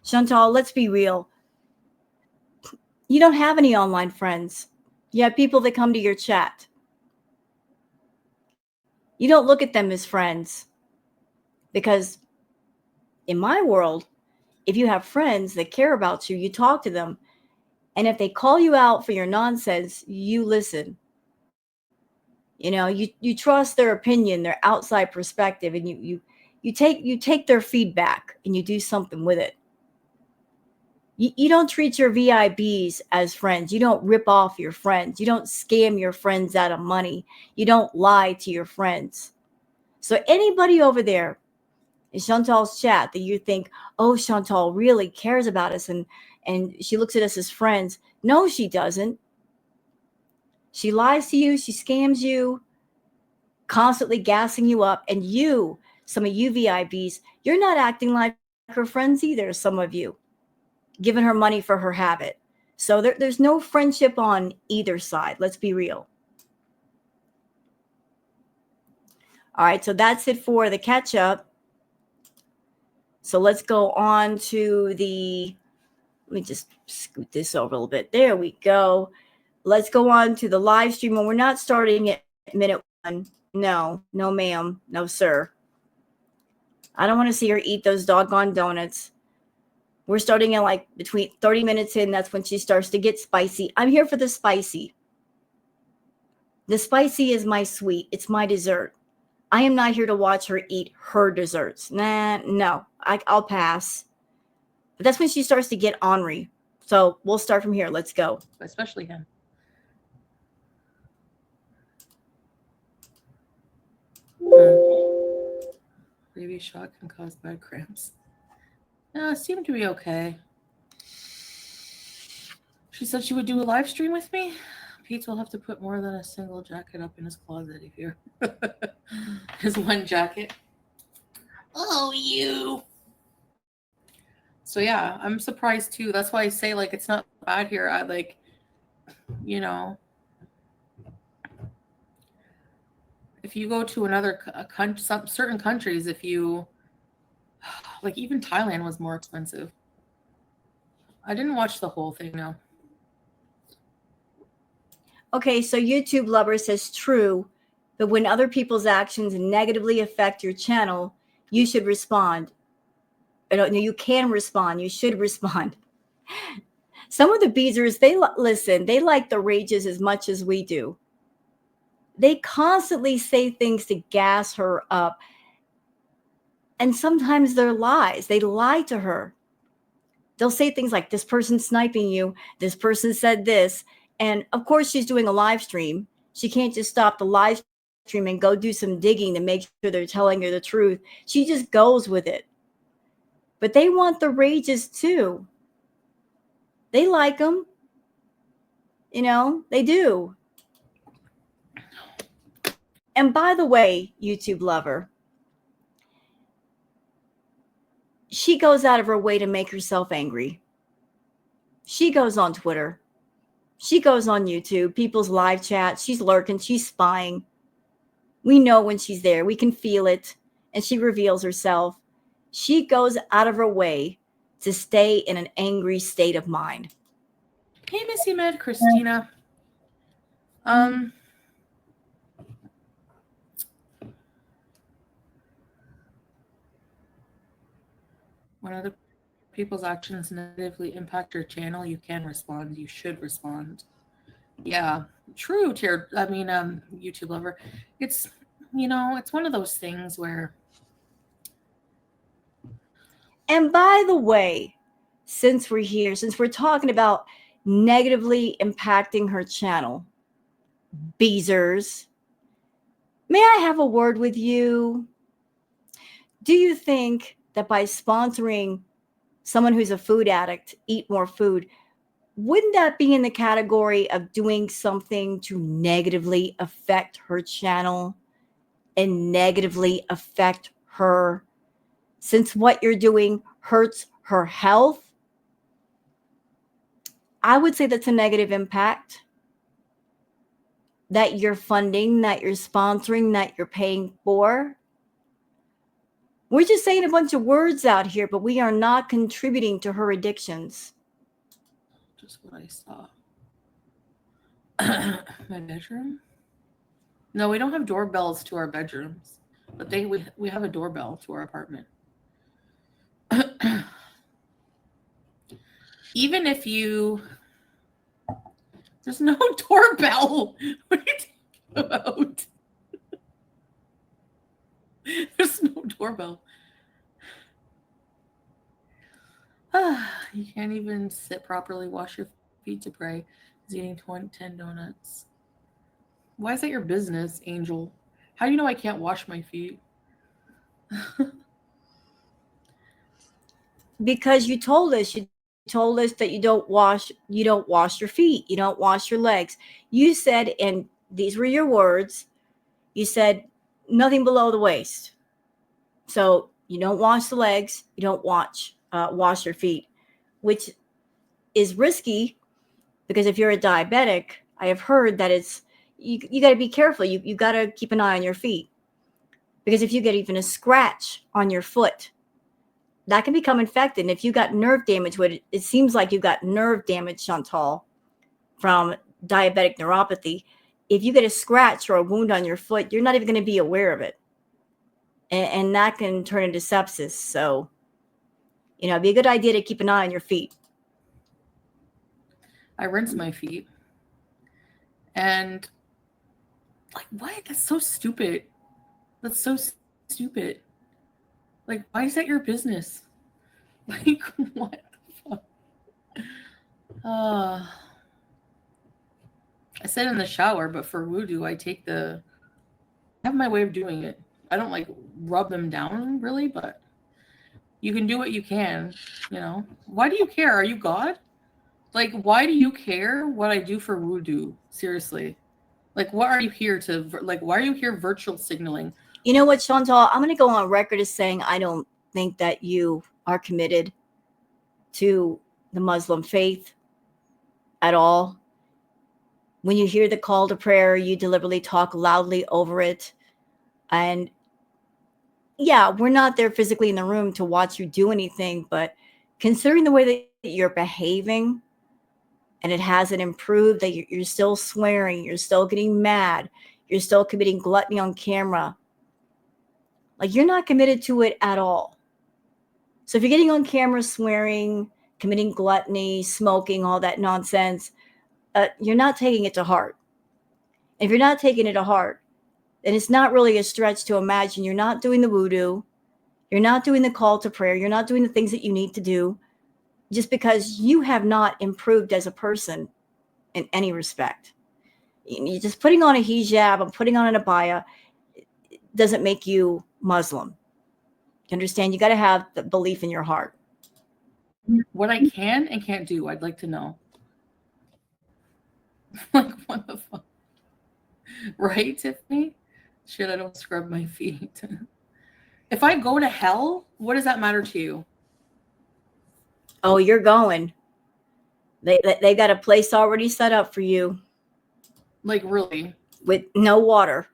Chantal, let's be real. You don't have any online friends. You have people that come to your chat. You don't look at them as friends. Because in my world, if you have friends that care about you, you talk to them. And if they call you out for your nonsense, you listen. You trust their opinion, their outside perspective, and you take their feedback and you do something with it. You don't treat your VIBs as friends. You don't rip off your friends. You don't scam your friends out of money. You don't lie to your friends. So anybody over there in Chantal's chat that you think, oh, Chantal really cares about us and she looks at us as friends. No, she doesn't. She lies to you. She scams you, constantly gassing you up. And some of you VIBs, you're not acting like her friends either, some of you, giving her money for her habit. So there's no friendship on either side. Let's be real. All right, so that's it for the catch up. So let's go on to the, let me just scoot this over a little bit. There we go. Let's go on to the live stream. And we're not starting at minute 1. No, ma'am. No, sir. I don't want to see her eat those doggone donuts. We're starting at like between 30 minutes in. That's when she starts to get spicy. I'm here for the spicy. The spicy is my sweet. It's my dessert. I am not here to watch her eat her desserts. No. I'll pass. But that's when she starts to get ornery. So we'll start from here. Let's go. Especially him. Previous shock can cause bad cramps. No, it seemed to be okay. She said she would do a live stream with me. Pete will have to put more than a single jacket up in his closet if you're his one jacket. Oh, you. So yeah, I'm surprised too. That's why I say like it's not bad here. I like, you know, if you go to another country, some certain countries, if you like, even Thailand was more expensive. I didn't watch the whole thing, no. Okay, so YouTube Lover says true, but when other people's actions negatively affect your channel, you should respond. No, you can respond. You should respond. Some of the beezers, listen, they like the rages as much as we do. They constantly say things to gas her up. And sometimes they're lies. They lie to her. They'll say things like, this person's sniping you. This person said this. And of course, she's doing a live stream. She can't just stop the live stream and go do some digging to make sure they're telling her the truth. She just goes with it. But they want the rages too. They like them. You know, they do. And by the way, YouTube Lover, she goes out of her way to make herself angry. She goes on Twitter. She goes on YouTube, people's live chats. She's lurking. She's spying. We know when she's there. We can feel it. And she reveals herself. She goes out of her way to stay in an angry state of mind. Hey, Missy Med, Christina. When other people's actions negatively impact your channel, you can respond. You should respond. Yeah, true, YouTube Lover. It's, it's one of those things where. And by the way, since we're here, since we're talking about negatively impacting her channel, Beezers, may I have a word with you? Do you think that by sponsoring someone who's a food addict, eat more food, wouldn't that be in the category of doing something to negatively affect her channel and negatively affect her, since what you're doing hurts her health? I would say that's a negative impact that you're funding, that you're sponsoring, that you're paying for. We're just saying a bunch of words out here, but we are not contributing to her addictions. Just what I saw. My bedroom? No, we don't have doorbells to our bedrooms, but we have a doorbell to our apartment. Even if there's no doorbell. What are you talking about? There's no doorbell. You can't even sit properly, wash your feet to pray. He's eating 10 donuts. Why is that your business, Angel? How do you know I can't wash my feet? Because you told us that you don't wash your feet, you don't wash your legs. You said, and these were your words, you said nothing below the waist. So you don't wash the legs, you don't wash your feet, which is risky, because if you're a diabetic, I have heard that you got to be careful. You got to keep an eye on your feet, because if you get even a scratch on your foot, that can become infected. And if you got nerve damage, it seems like you got nerve damage, Chantal, from diabetic neuropathy. If you get a scratch or a wound on your foot, you're not even going to be aware of it. And that can turn into sepsis. So, it'd be a good idea to keep an eye on your feet. I rinse my feet. And like, what? That's so stupid. That's so stupid. Like, why is that your business? Like, what the fuck? I sit in the shower, but for voodoo, I have my way of doing it. I don't like rub them down really, but you can do what you can, Why do you care? Are you God? Like, why do you care what I do for voodoo? Seriously. Like, what are you here to, why are you here virtual signaling? You know what, Chantal? I'm going to go on record as saying I don't think that you are committed to the Muslim faith at all. When you hear the call to prayer, you deliberately talk loudly over it. And yeah, we're not there physically in the room to watch you do anything, but considering the way that you're behaving and it hasn't improved, that you're still swearing, you're still getting mad, you're still committing gluttony on camera, like you're not committed to it at all. So if you're getting on camera swearing, committing gluttony, smoking, all that nonsense, you're not taking it to heart. If you're not taking it to heart, then it's not really a stretch to imagine you're not doing the voodoo, you're not doing the call to prayer, you're not doing the things that you need to do, just because you have not improved as a person in any respect. You're just putting on a hijab and putting on an abaya doesn't make you Muslim. You understand? You got to have the belief in your heart. What I can and can't do, I'd like to know. Like, what the fuck? Right, Tiffany? Shit, I don't scrub my feet. If I go to hell, what does that matter to you? Oh, you're going. They got a place already set up for you. Like, really? With no water.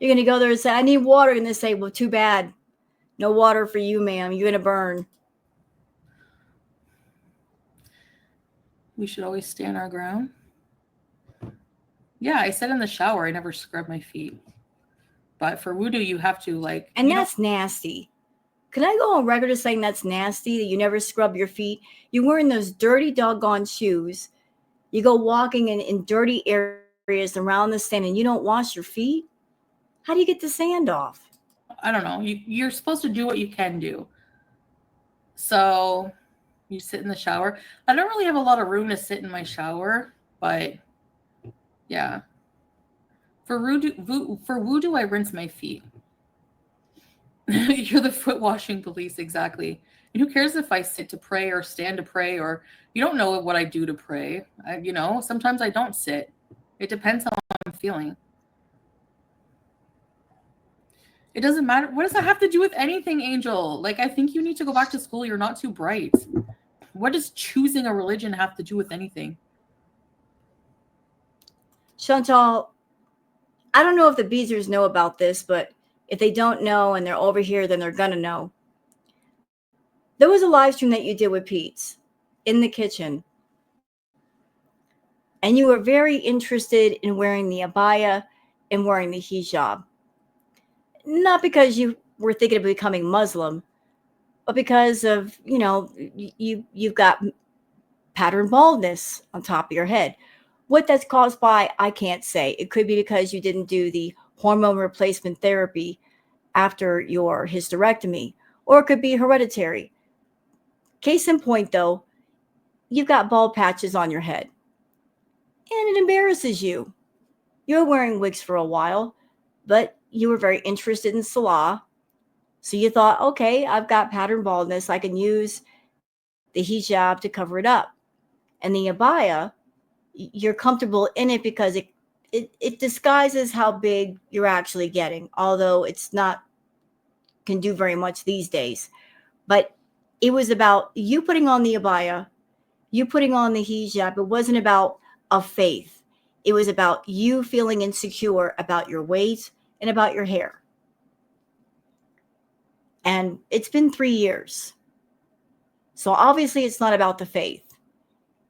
You're going to go there and say, I need water. And they say, well, too bad. No water for you, ma'am. You're going to burn. We should always stand our ground. Yeah, I said in the shower, I never scrub my feet. But for voodoo, you have to, like... And that's nasty. Can I go on record as saying that's nasty, that you never scrub your feet? You're wearing those dirty doggone shoes. You go walking in dirty areas around the sand and you don't wash your feet? How do you get the sand off? I don't know. You're supposed to do what you can do. So you sit in the shower. I don't really have a lot of room to sit in my shower, but yeah. For voodoo, I rinse my feet. You're the foot washing police, exactly. And who cares if I sit to pray or stand to pray, or you don't know what I do to pray. Sometimes I don't sit. It depends on how I'm feeling. It doesn't matter. What does that have to do with anything, Angel? Like, I think you need to go back to school. You're not too bright. What does choosing a religion have to do with anything? Chantal, I don't know if the Beezers know about this, but if they don't know and they're over here, then they're going to know. There was a live stream that you did with Pete's in the kitchen. And you were very interested in wearing the abaya and wearing the hijab. Not because you were thinking of becoming Muslim, but because of, you've got pattern baldness on top of your head. What that's caused by, I can't say. It could be because you didn't do the hormone replacement therapy after your hysterectomy, or it could be hereditary. Case in point, though, you've got bald patches on your head, and it embarrasses you. You're wearing wigs for a while, but you were very interested in Salah. So you thought, okay, I've got pattern baldness. I can use the hijab to cover it up. And the abaya, you're comfortable in it because it disguises how big you're actually getting, although it's not can do very much these days. But it was about you putting on the abaya, you putting on the hijab. It wasn't about a faith. It was about you feeling insecure about your weight and about your hair. And it's been 3 years. So obviously it's not about the faith.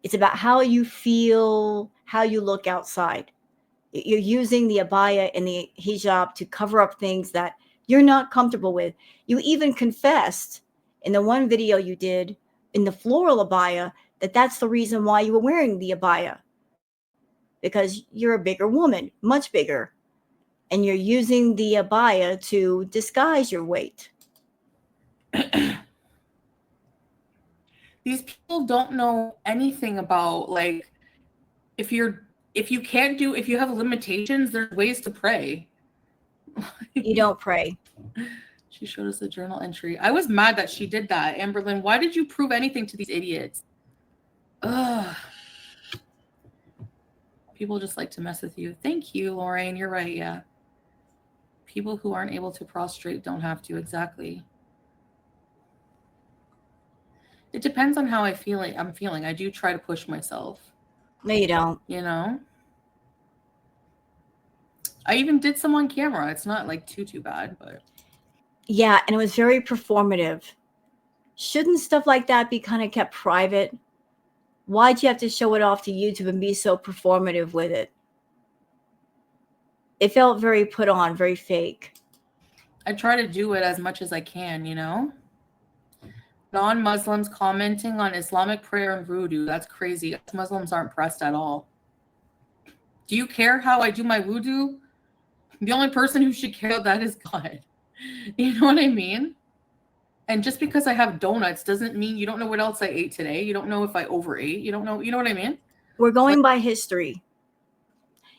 It's about how you feel, how you look outside. You're using the abaya and the hijab to cover up things that you're not comfortable with. You even confessed in the one video you did in the floral abaya that that's the reason why you were wearing the abaya, because you're a bigger woman, much bigger, and you're using the abaya to disguise your weight. These people don't know anything about, like, if you have limitations, there's ways to pray. You don't pray. She showed us a journal entry. I was mad that she did that. Amberlyn, why did you prove anything to these idiots? Ugh. People just like to mess with you. Thank you, Lorraine. You're right, yeah. People who aren't able to prostrate don't have to, exactly. It depends on how I'm feeling. I do try to push myself. No, you don't. You know? I even did some on camera. It's not like too bad, but yeah, and it was very performative. Shouldn't stuff like that be kind of kept private? Why'd you have to show it off to YouTube and be so performative with it? It felt very put on, very fake. I try to do it as much as I can, you know? Non-Muslims commenting on Islamic prayer and voodoo. That's crazy. Muslims aren't pressed at all. Do you care how I do my voodoo? The only person who should care about that is God. You know what I mean? And just because I have donuts doesn't mean you don't know what else I ate today. You don't know if I overate. You don't know. You know what I mean? We're going by history.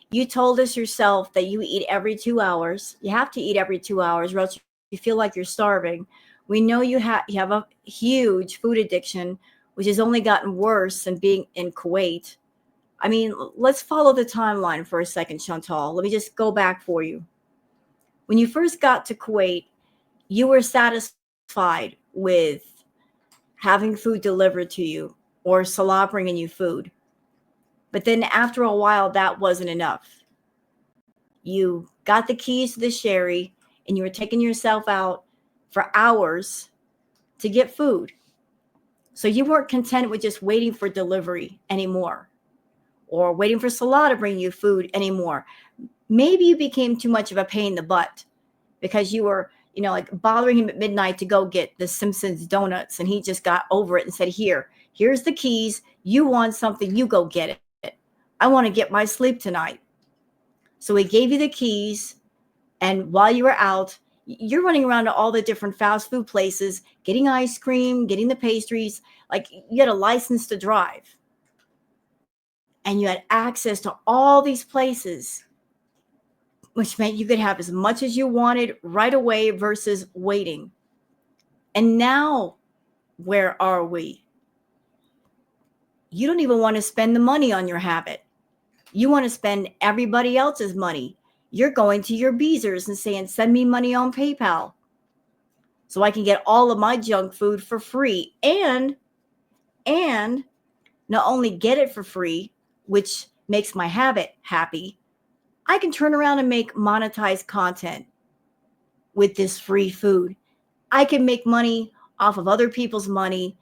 You told us yourself that you eat every 2 hours. You have to eat every 2 hours or else you feel like you're starving. We know you have a huge food addiction, which has only gotten worse than being in Kuwait. I mean, let's follow the timeline for a second, Chantal. Let me just go back for you. When you first got to Kuwait, you were satisfied with having food delivered to you or Salah bringing you food. But then after a while, that wasn't enough. You got the keys to the sherry and you were taking yourself out for hours to get food. So you weren't content with just waiting for delivery anymore or waiting for Salah to bring you food anymore. Maybe you became too much of a pain in the butt because you were, like bothering him at midnight to go get the Simpsons donuts. And he just got over it and said, here's the keys. You want something, you go get it. I want to get my sleep tonight. So he gave you the keys. And while you were out, you're running around to all the different fast food places, getting ice cream, getting the pastries. Like you had a license to drive. And you had access to all these places, which meant you could have as much as you wanted right away versus waiting. And now, where are we? You don't even want to spend the money on your habit. You want to spend everybody else's money. You're going to your Beezers and saying, send me money on PayPal so I can get all of my junk food for free. And not only get it for free, which makes my habit happy, I can turn around and make monetized content with this free food. I can make money off of other people's money,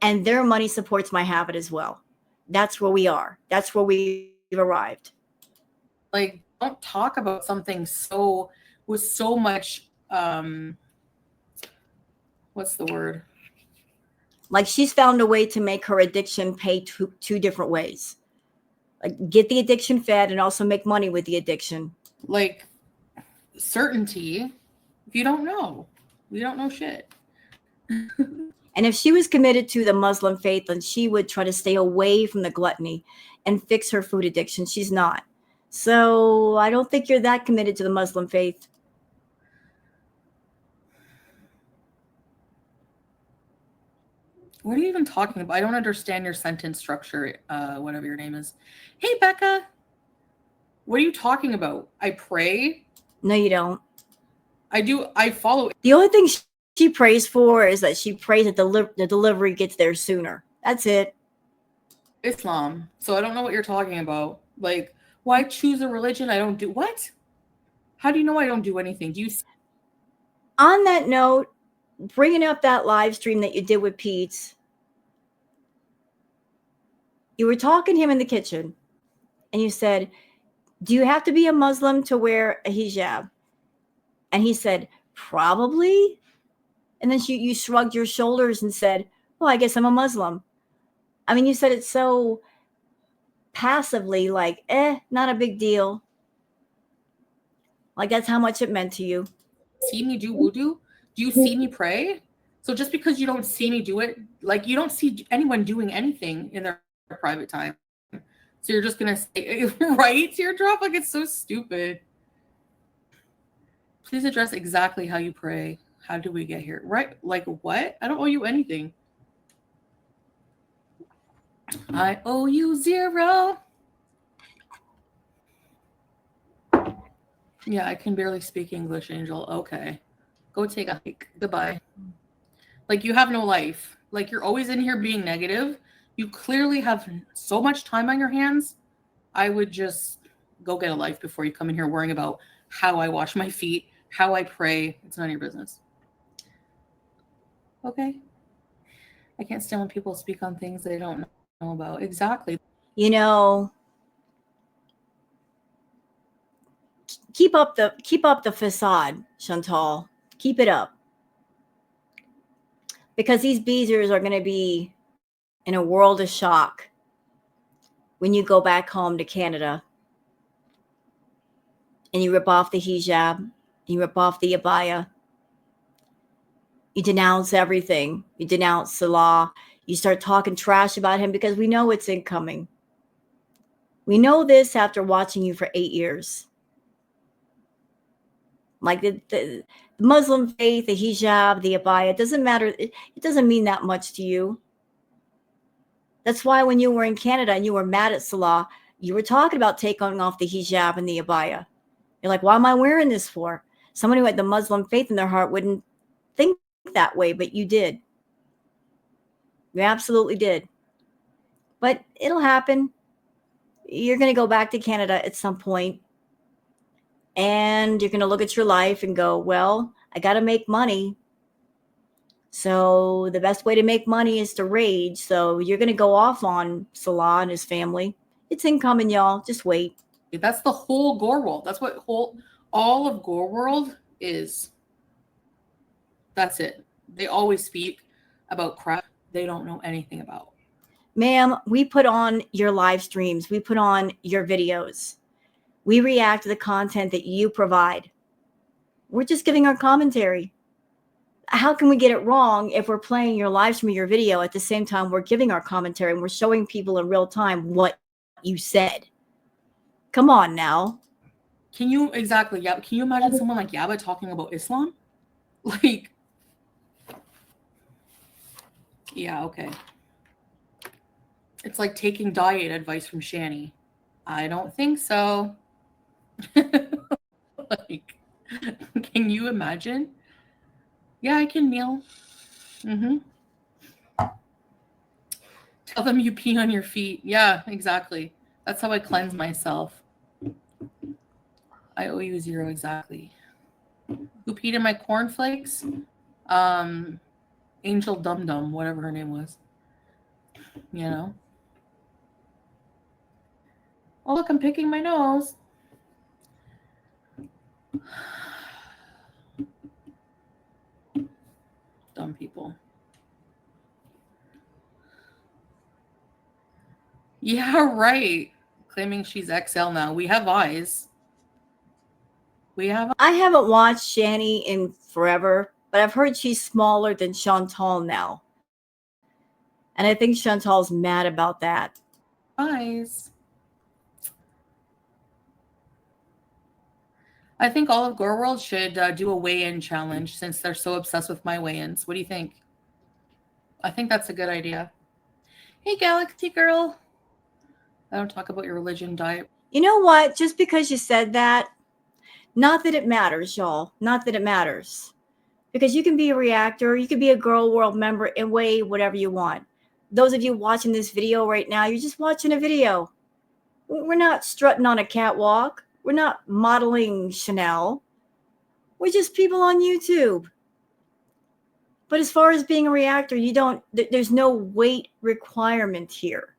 and their money supports my habit as well. That's where we are. That's where we've arrived. Like, don't talk about something with so much, what's the word? Like she's found a way to make her addiction pay two different ways. Like get the addiction fed and also make money with the addiction. Like certainty. If you don't know, we don't know shit. And if she was committed to the Muslim faith, then she would try to stay away from the gluttony and fix her food addiction. She's not. So I don't think you're that committed to the Muslim faith. What are you even talking about? I don't understand your sentence structure, whatever your name is. Hey, Becca. What are you talking about? I pray? No, you don't. I do. I follow. The only thing she prays for is that she prays that the delivery gets there sooner. That's it. Islam. So I don't know what you're talking about. Like, why choose a religion I don't do? What? How do you know I don't do anything? Do you? On that note, bringing up that live stream that you did with Pete. You were talking to him in the kitchen, and you said, do you have to be a Muslim to wear a hijab? And he said, probably. And then you shrugged your shoulders and said, well, I guess I'm a Muslim. I mean, you said it so passively, like, not a big deal. Like, that's how much it meant to you. See me do wudu? Do you see me pray? So just because you don't see me do it, like you don't see anyone doing anything in their private time. So you're just going to say, right, teardrop? Like, it's so stupid. Please address exactly how you pray. How did we get here? Right? Like, what? I don't owe you anything. I owe you 0. Yeah, I can barely speak English, Angel. Okay. Go take a hike. Goodbye. Like, you have no life. Like, you're always in here being negative. You clearly have so much time on your hands. I would just go get a life before you come in here worrying about how I wash my feet, how I pray. It's none of your business. Okay. I can't stand when people speak on things they don't know about. Exactly. You know, keep up the facade, Chantal. Keep it up. Because these beezers are going to be in a world of shock when you go back home to Canada and you rip off the hijab, you rip off the abaya, you denounce everything. You denounce Salah. You start talking trash about him because we know it's incoming. We know this after watching you for 8 years. Like the Muslim faith, the hijab, the abaya, it doesn't matter. It doesn't mean that much to you. That's why when you were in Canada and you were mad at Salah, you were talking about taking off the hijab and the abaya. You're like, why am I wearing this for? Someone who had the Muslim faith in their heart wouldn't think that way, but you did. You absolutely did. But it'll happen. You're going to go back to Canada at some point, and you're going to look at your life and go, well, I got to make money. So the best way to make money is to rage. So you're going to go off on Salah and his family. It's incoming, y'all. Just wait. That's the whole Gore world. That's what all of Gore world is. That's it. They always speak about crap they don't know anything about. Ma'am, we put on your live streams. We put on your videos. We react to the content that you provide. We're just giving our commentary. How can we get it wrong if we're playing your live stream or your video at the same time we're giving our commentary and we're showing people in real time what you said? Come on now. Can you exactly? Yeah. Can you imagine someone like Yaba talking about Islam? Like, yeah, okay. It's like taking diet advice from Shani. I don't think so. Like, can you imagine? Yeah, I can kneel. Tell them you pee on your feet. Yeah, exactly. That's how I cleanse myself. I owe you 0 exactly. Who peed in my cornflakes? Angel Dum, whatever her name was. You know? Oh, look, I'm picking my nose. Dumb people. Yeah, right. Claiming she's XL now. We have eyes. I haven't watched Shani in forever, but I've heard she's smaller than Chantal now. And I think Chantal's mad about that. Eyes. I think all of Gore World should do a weigh-in challenge since they're so obsessed with my weigh-ins. What do you think? I think that's a good idea. Hey, Galaxy Girl. I don't talk about your religion, diet. You know what? Just because you said that, not that it matters, y'all. Not that it matters. Because you can be a reactor, you can be a Girl World member and weigh whatever you want. Those of you watching this video right now, you're just watching a video. We're not strutting on a catwalk. We're not modeling Chanel. We're just people on YouTube. But as far as being a reactor, there's no weight requirement here.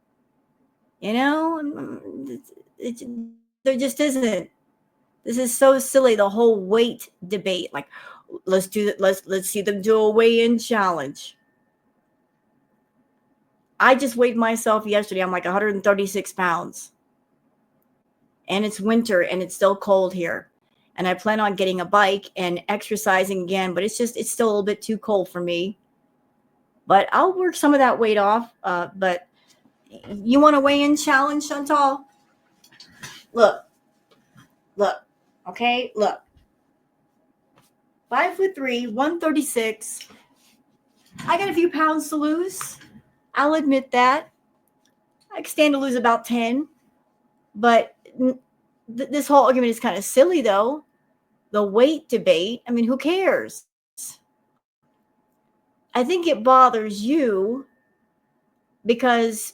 You know, there just isn't. This is so silly, the whole weight debate. Like, let's see them do a weigh-in challenge. I just weighed myself yesterday. I'm like 136 pounds. And it's winter and it's still cold here. And I plan on getting a bike and exercising again, but it's still a little bit too cold for me. But I'll work some of that weight off. But you want a weigh-in challenge, Chantal? Look, okay, look. 5'3", 136. I got a few pounds to lose. I'll admit that. I can stand to lose about 10. But this whole argument is kind of silly, though. The weight debate, I mean, who cares? I think it bothers you because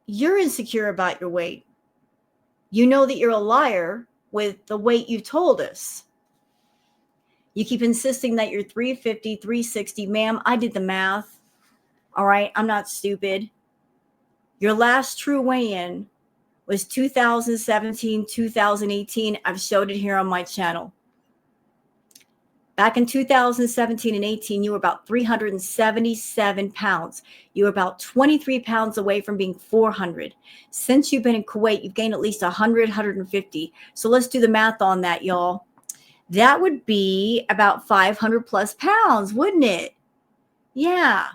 you're insecure about your weight. You know that you're a liar with the weight you told us. You keep insisting that you're 350, 360. Ma'am, I did the math. All right, I'm not stupid. Your last true weigh-in was 2017, 2018. I've showed it here on my channel. Back in 2017 and 18, you were about 377 pounds. You were about 23 pounds away from being 400. Since you've been in Kuwait, you've gained at least 100, 150. So let's do the math on that, y'all. That would be about 500 plus pounds, wouldn't it? Yeah.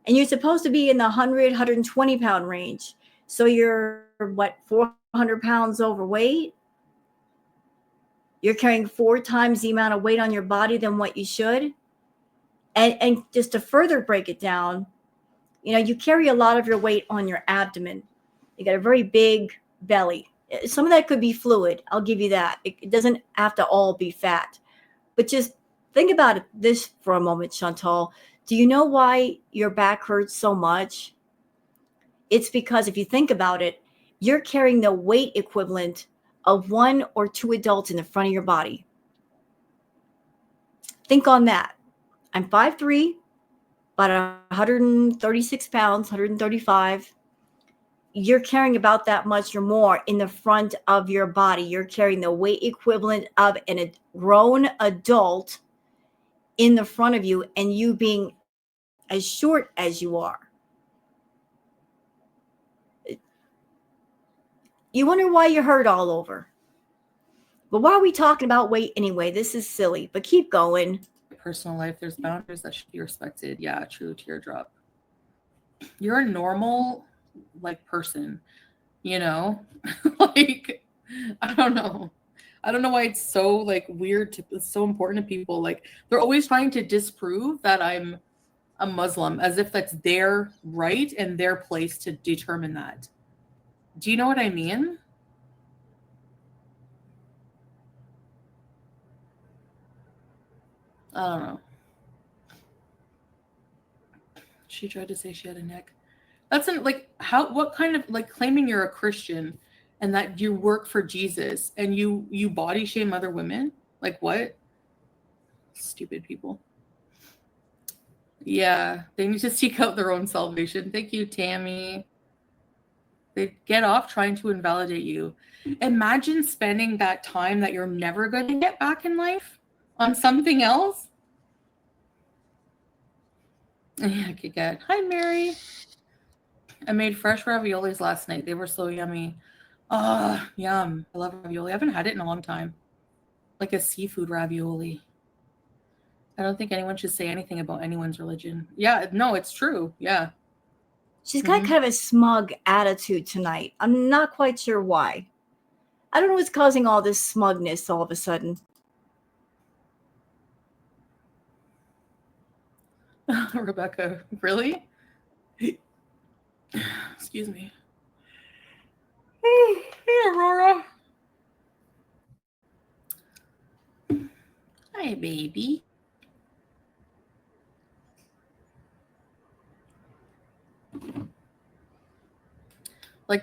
And you're supposed to be in the 100, 120 pound range. So you're, 400 pounds overweight? You're carrying 4 times the amount of weight on your body than what you should. And just to further break it down, you carry a lot of your weight on your abdomen. You got a very big belly. Some of that could be fluid. I'll give you that. It doesn't have to all be fat. But just think about this for a moment, Chantal. Do you know why your back hurts so much? It's because if you think about it, you're carrying the weight equivalent of 1 or 2 adults in the front of your body. Think on that. I'm 5'3", about 136 pounds, 135. You're carrying about that much or more in the front of your body. You're carrying the weight equivalent of a grown adult in the front of you, and you being as short as you are. You wonder why you're hurt all over. But why are we talking about weight anyway? This is silly, but keep going. Personal life, there's boundaries that should be respected. Yeah, true, teardrop. You're a normal, person, like, I don't know why it's so, weird it's so important to people. They're always trying to disprove that I'm a Muslim, as if that's their right and their place to determine that. Do you know what I mean? I don't know. She tried to say she had a neck. That's what kind of claiming you're a Christian and that you work for Jesus and you body shame other women? What? Stupid people. Yeah, they need to seek out their own salvation. Thank you, Tammy. They get off trying to invalidate you. Imagine spending that time that you're never going to get back in life on something else. Yeah, okay, good. Hi, Mary. I made fresh raviolis last night. They were so yummy. Oh, yum. I love ravioli. I haven't had it in a long time. Like a seafood ravioli. I don't think anyone should say anything about anyone's religion. Yeah, no, it's true. Yeah. She's got kind of a smug attitude tonight. I'm not quite sure why. I don't know what's causing all this smugness all of a sudden. Rebecca, really? Excuse me. Hey, Aurora. Hi, baby.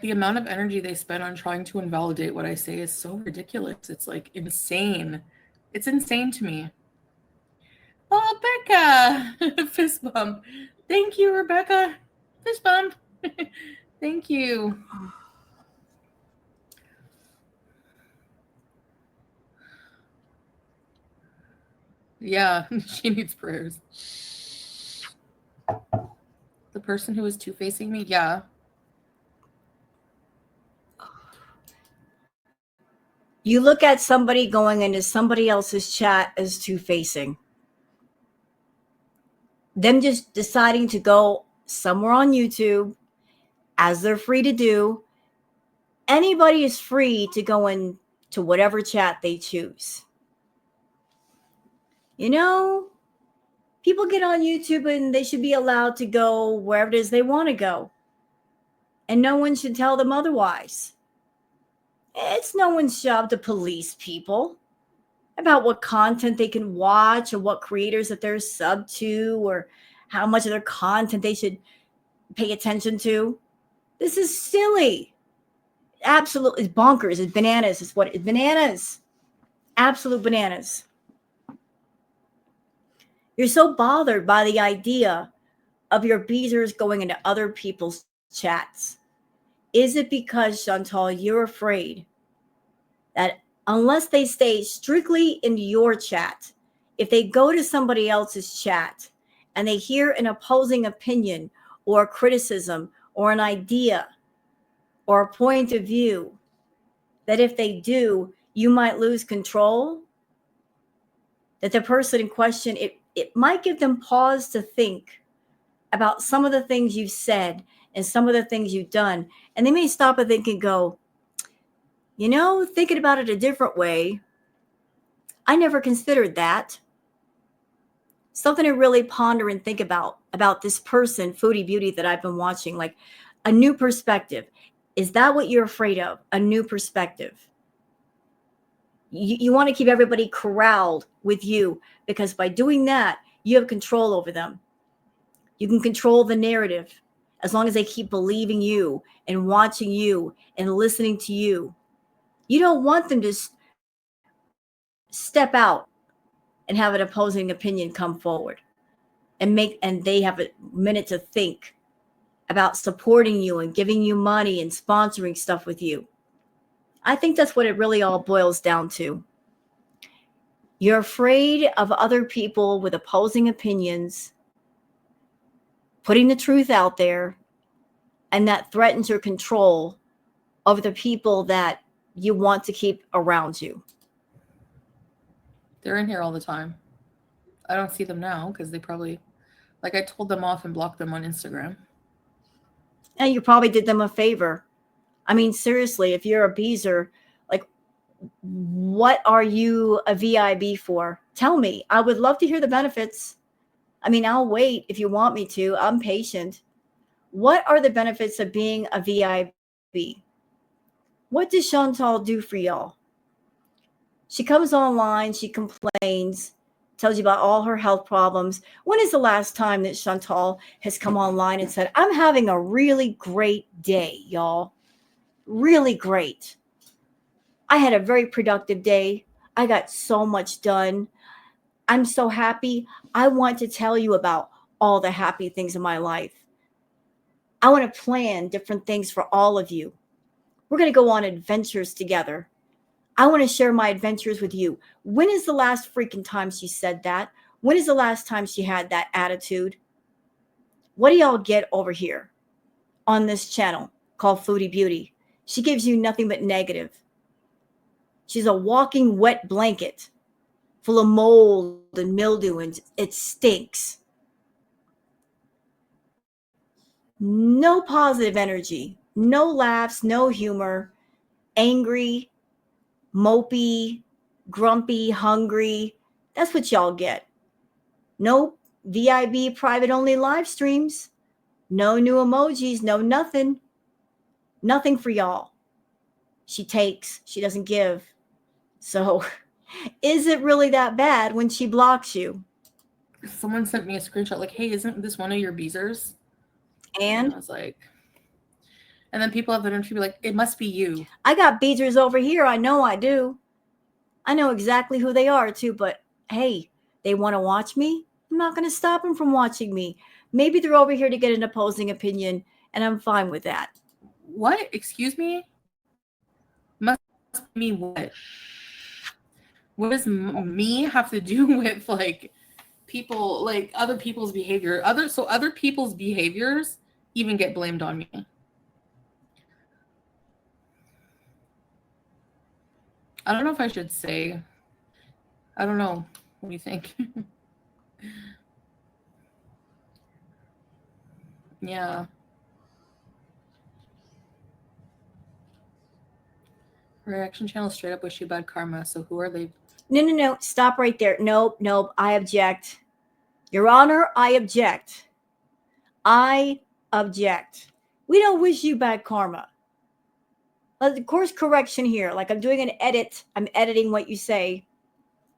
The amount of energy they spend on trying to invalidate what I say is so ridiculous. It's insane. It's insane to me. Oh, Rebecca. Fist bump. Thank you, Rebecca. Fist bump. Thank you. Yeah, she needs prayers. The person who is two-facing me, yeah. You look at somebody going into somebody else's chat as two-facing. Them just deciding to go somewhere on YouTube, as they're free to do. Anybody is free to go into whatever chat they choose. You know, people get on YouTube and they should be allowed to go wherever it is they want to go. And no one should tell them otherwise. It's no one's job to police people about what content they can watch or what creators that they're sub to or how much of their content they should pay attention to. This is silly. Absolutely bonkers. It's bananas. It's what it's bananas. Absolute bananas. You're so bothered by the idea of your beezers going into other people's chats. Is it because, Chantal, you're afraid that unless they stay strictly in your chat, if they go to somebody else's chat and they hear an opposing opinion or a criticism or an idea or a point of view, that if they do, you might lose control? That the person in question, it might give them pause to think about some of the things you've said and some of the things you've done. And they may stop and think and go, you know, thinking about it a different way, I never considered that. Something to really ponder and think about this person, Foodie Beauty, that I've been watching, like a new perspective. Is that what you're afraid of? A new perspective. You want to keep everybody corralled with you because by doing that, you have control over them. You can control the narrative as long as they keep believing you and watching you and listening to you. You don't want them to step out and have an opposing opinion come forward and they have a minute to think about supporting you and giving you money and sponsoring stuff with you. I think that's what it really all boils down to. You're afraid of other people with opposing opinions putting the truth out there, and that threatens your control over the people that you want to keep around you. They're in here all the time. I don't see them now because they probably, like I told them off and blocked them on Instagram. And you probably did them a favor. I mean, seriously, if you're a beezer, like, what are you a VIB for? Tell me. I would love to hear the benefits. I mean, I'll wait if you want me to. I'm patient. What are the benefits of being a VIB? What does Chantal do for y'all? She comes online, she complains, tells you about all her health problems. When is the last time that Chantal has come online and said, I'm having a really great day, y'all? Really great. I had a very productive day. I got so much done. I'm so happy. I want to tell you about all the happy things in my life. I want to plan different things for all of you. We're going to go on adventures together. I want to share my adventures with you. When is the last freaking time she said that? When is the last time she had that attitude? What do y'all get over here on this channel called Foodie Beauty? She gives you nothing but negative. She's a walking wet blanket full of mold and mildew, and it stinks. No positive energy, no laughs, no humor, angry, mopey, grumpy, hungry. That's what y'all get. No VIB private only live streams, no new emojis, no nothing. Nothing for y'all. She takes, she doesn't give. So is it really that bad when she blocks you? Someone sent me a screenshot like, hey, isn't this one of your beezers? And I was like, and then people have the energy to be like, it must be you. I got beezers over here. I know I do. I know exactly who they are too, but hey, they want to watch me? I'm not going to stop them from watching me. Maybe they're over here to get an opposing opinion, and I'm fine with that. What? Excuse me? Must mean what? What does me have to do with like people, like other people's behavior? Other people's behaviors even get blamed on me. I don't know if I should say. I don't know. What do you think? Yeah. Reaction channel straight up wish you bad karma. So who are they? No. Stop right there. Nope. I object. Your Honor, I object. I object. We don't wish you bad karma. Of course, correction here. Like I'm doing an edit. I'm editing what you say.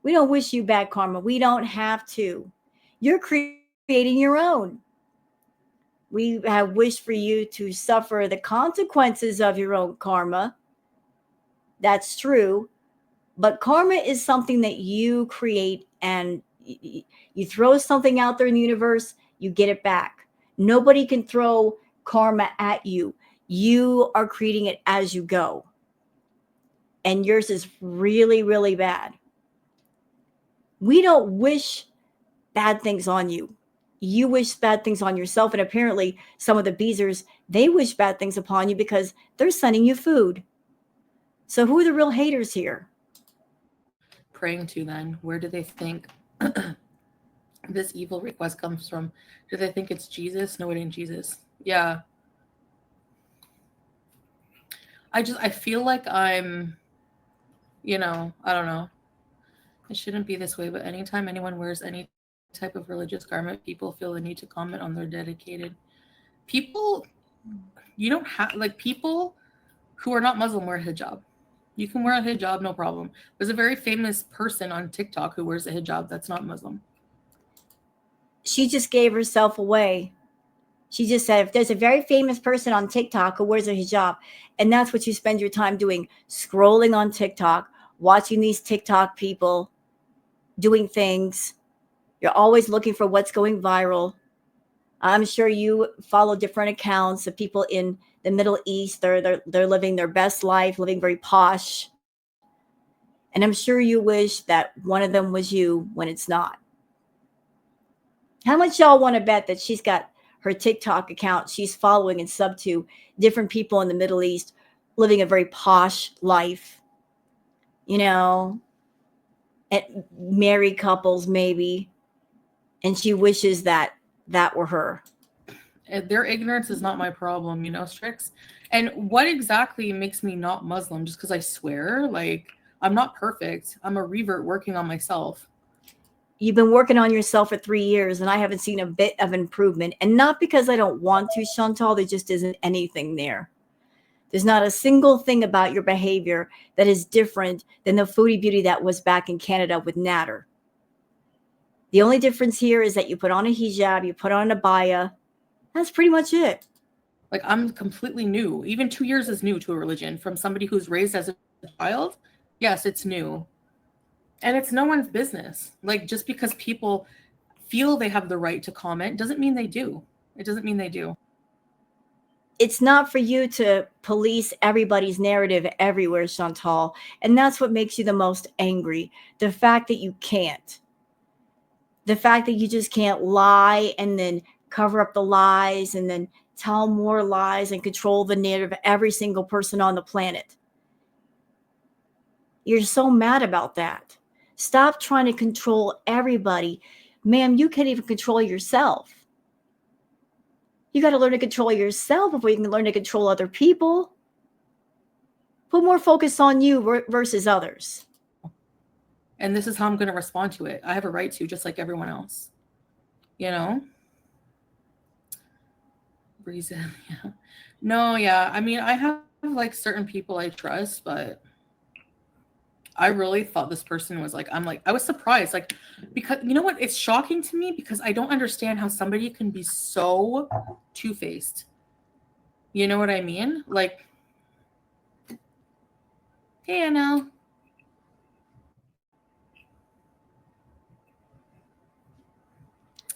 We don't wish you bad karma. We don't have to. You're creating your own. We have wished for you to suffer the consequences of your own karma. That's true. But karma is something that you create, and you throw something out there in the universe, you get it back. Nobody can throw karma at you. You are creating it as you go. And yours is really, really bad. We don't wish bad things on you. You wish bad things on yourself. And apparently, some of the Beezers, they wish bad things upon you because they're sending you food. So, who are the real haters here? Praying to then? Where do they think this evil request comes from? Do they think it's Jesus? No, it ain't Jesus. Yeah. I feel like I'm, I don't know. It shouldn't be this way, but anytime anyone wears any type of religious garment, people feel the need to comment on their dedicated. People, you don't have, like, people who are not Muslim wear a hijab. You can wear a hijab, no problem. There's a very famous person on TikTok who wears a hijab that's not Muslim. She just gave herself away. She just said, if there's a very famous person on TikTok who wears a hijab, and that's what you spend your time doing, scrolling on TikTok, watching these TikTok people doing things. You're always looking for what's going viral. I'm sure you follow different accounts of people in the Middle East. They're living their best life, living very posh. And I'm sure you wish that one of them was you when it's not. How much y'all want to bet that she's got her TikTok account she's following and sub to different people in the Middle East living a very posh life, and married couples maybe, and she wishes that were her. Their ignorance is not my problem, Strix. And what exactly makes me not Muslim? Just because I swear? Like, I'm not perfect. I'm a revert working on myself. You've been working on yourself for 3 years, and I haven't seen a bit of improvement. And not because I don't want to, Chantal. There just isn't anything there. There's not a single thing about your behavior that is different than the foodie beauty that was back in Canada with Natter. The only difference here is that you put on a hijab, you put on a abaya. That's pretty much it. Like, I'm completely new. Even 2 years is new to a religion. From somebody who's raised as a child, yes, it's new. And it's no one's business. Like, just because people feel they have the right to comment doesn't mean they do. It doesn't mean they do. It's not for you to police everybody's narrative everywhere, Chantal. And that's what makes you the most angry. The fact that you can't. The fact that you just can't lie and then cover up the lies and then tell more lies and control the narrative of every single person on the planet. You're so mad about that. Stop trying to control everybody. Ma'am, you can't even control yourself. You got to learn to control yourself before you can learn to control other people. Put more focus on you versus others. And this is how I'm going to respond to it. I have a right to, just like everyone else. Reason, yeah. No, yeah. I mean, I have like certain people I trust, but I really thought this person was like, I was surprised. Like, because you know what? It's shocking to me because I don't understand how somebody can be so two-faced. You know what I mean? Like, hey, Anel.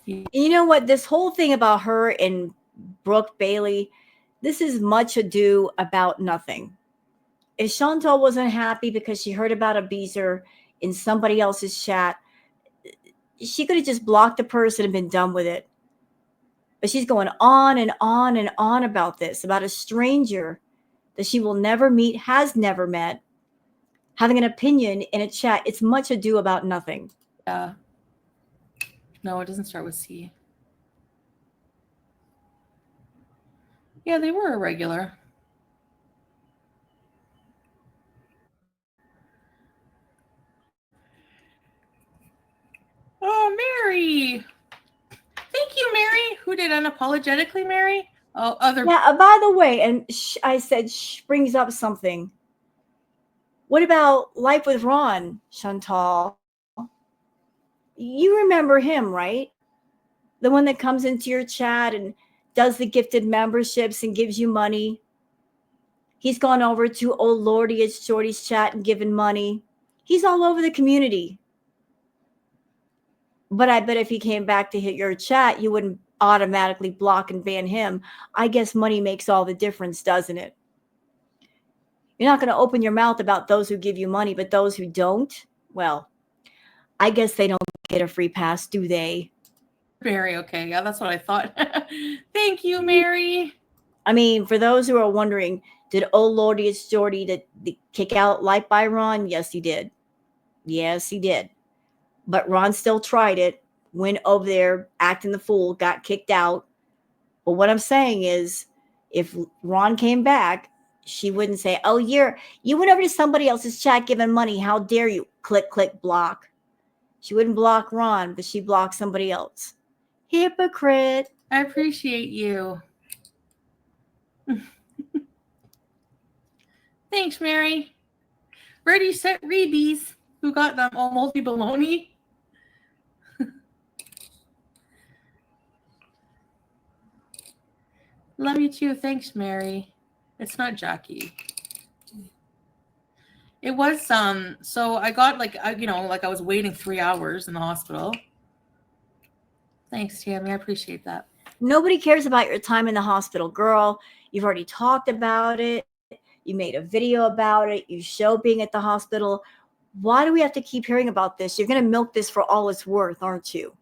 You know what? This whole thing about her and Brooke Bailey, this is much ado about nothing. If Chantal wasn't happy because she heard about a Beezer in somebody else's chat, she could have just blocked the person and been done with it. But she's going on and on and on about this, about a stranger that she will never meet, has never met, having an opinion in a chat. It's much ado about nothing. Yeah. No, it doesn't start with C. Yeah, they were irregular. Oh, Mary. Thank you, Mary. Who did unapologetically, Mary? Oh, other. Yeah, by the way, and I said brings up something. What about Life with Ron, Chantal? You remember him, right? The one that comes into your chat and does the gifted memberships and gives you money. He's gone over to old Lordy at Shorty's chat and given money. He's all over the community. But I bet if he came back to hit your chat, you wouldn't automatically block and ban him. I guess money makes all the difference, doesn't it? You're not going to open your mouth about those who give you money, but those who don't, well, I guess they don't get a free pass, do they? Mary, okay. Yeah, that's what I thought. Thank you, Mary. I mean, for those who are wondering, did old Lordy and Shorty to kick out Life by Ron? Yes, he did. Yes, he did. But Ron still tried it, went over there, acting the fool, got kicked out. But what I'm saying is, if Ron came back, she wouldn't say, oh, you went over to somebody else's chat giving money. How dare you? Click, click, block. She wouldn't block Ron, but she blocked somebody else. Hypocrite. I appreciate you. Thanks, Mary. Ready, set, reebies. Who got them? Oh, multi baloney. Love you too. Thanks, Mary. It's not Jackie. It was so I got like I was waiting 3 hours in the hospital. Thanks, Tammy. I appreciate that. Nobody cares about your time in the hospital, girl. You've already talked about it. You made a video about it. You show being at the hospital. Why do we have to keep hearing about this? You're going to milk this for all it's worth, aren't you?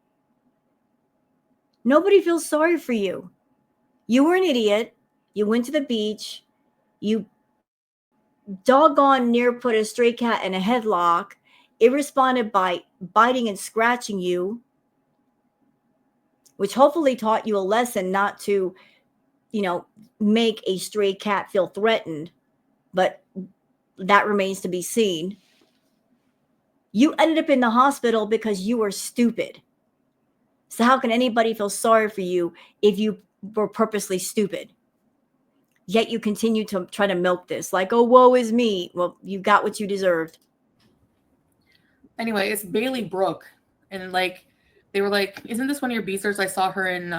Nobody feels sorry for you. You were an idiot. You went to the beach. You doggone near put a stray cat in a headlock. It responded by biting and scratching you, which hopefully taught you a lesson not to, make a stray cat feel threatened. But that remains to be seen. You ended up in the hospital because you were stupid. So how can anybody feel sorry for you if you were purposely stupid? Yet you continue to try to milk this like, oh, woe is me. Well, you got what you deserved. Anyway, it's Bailey Brooke. And they were like, isn't this one of your beasters? I saw her in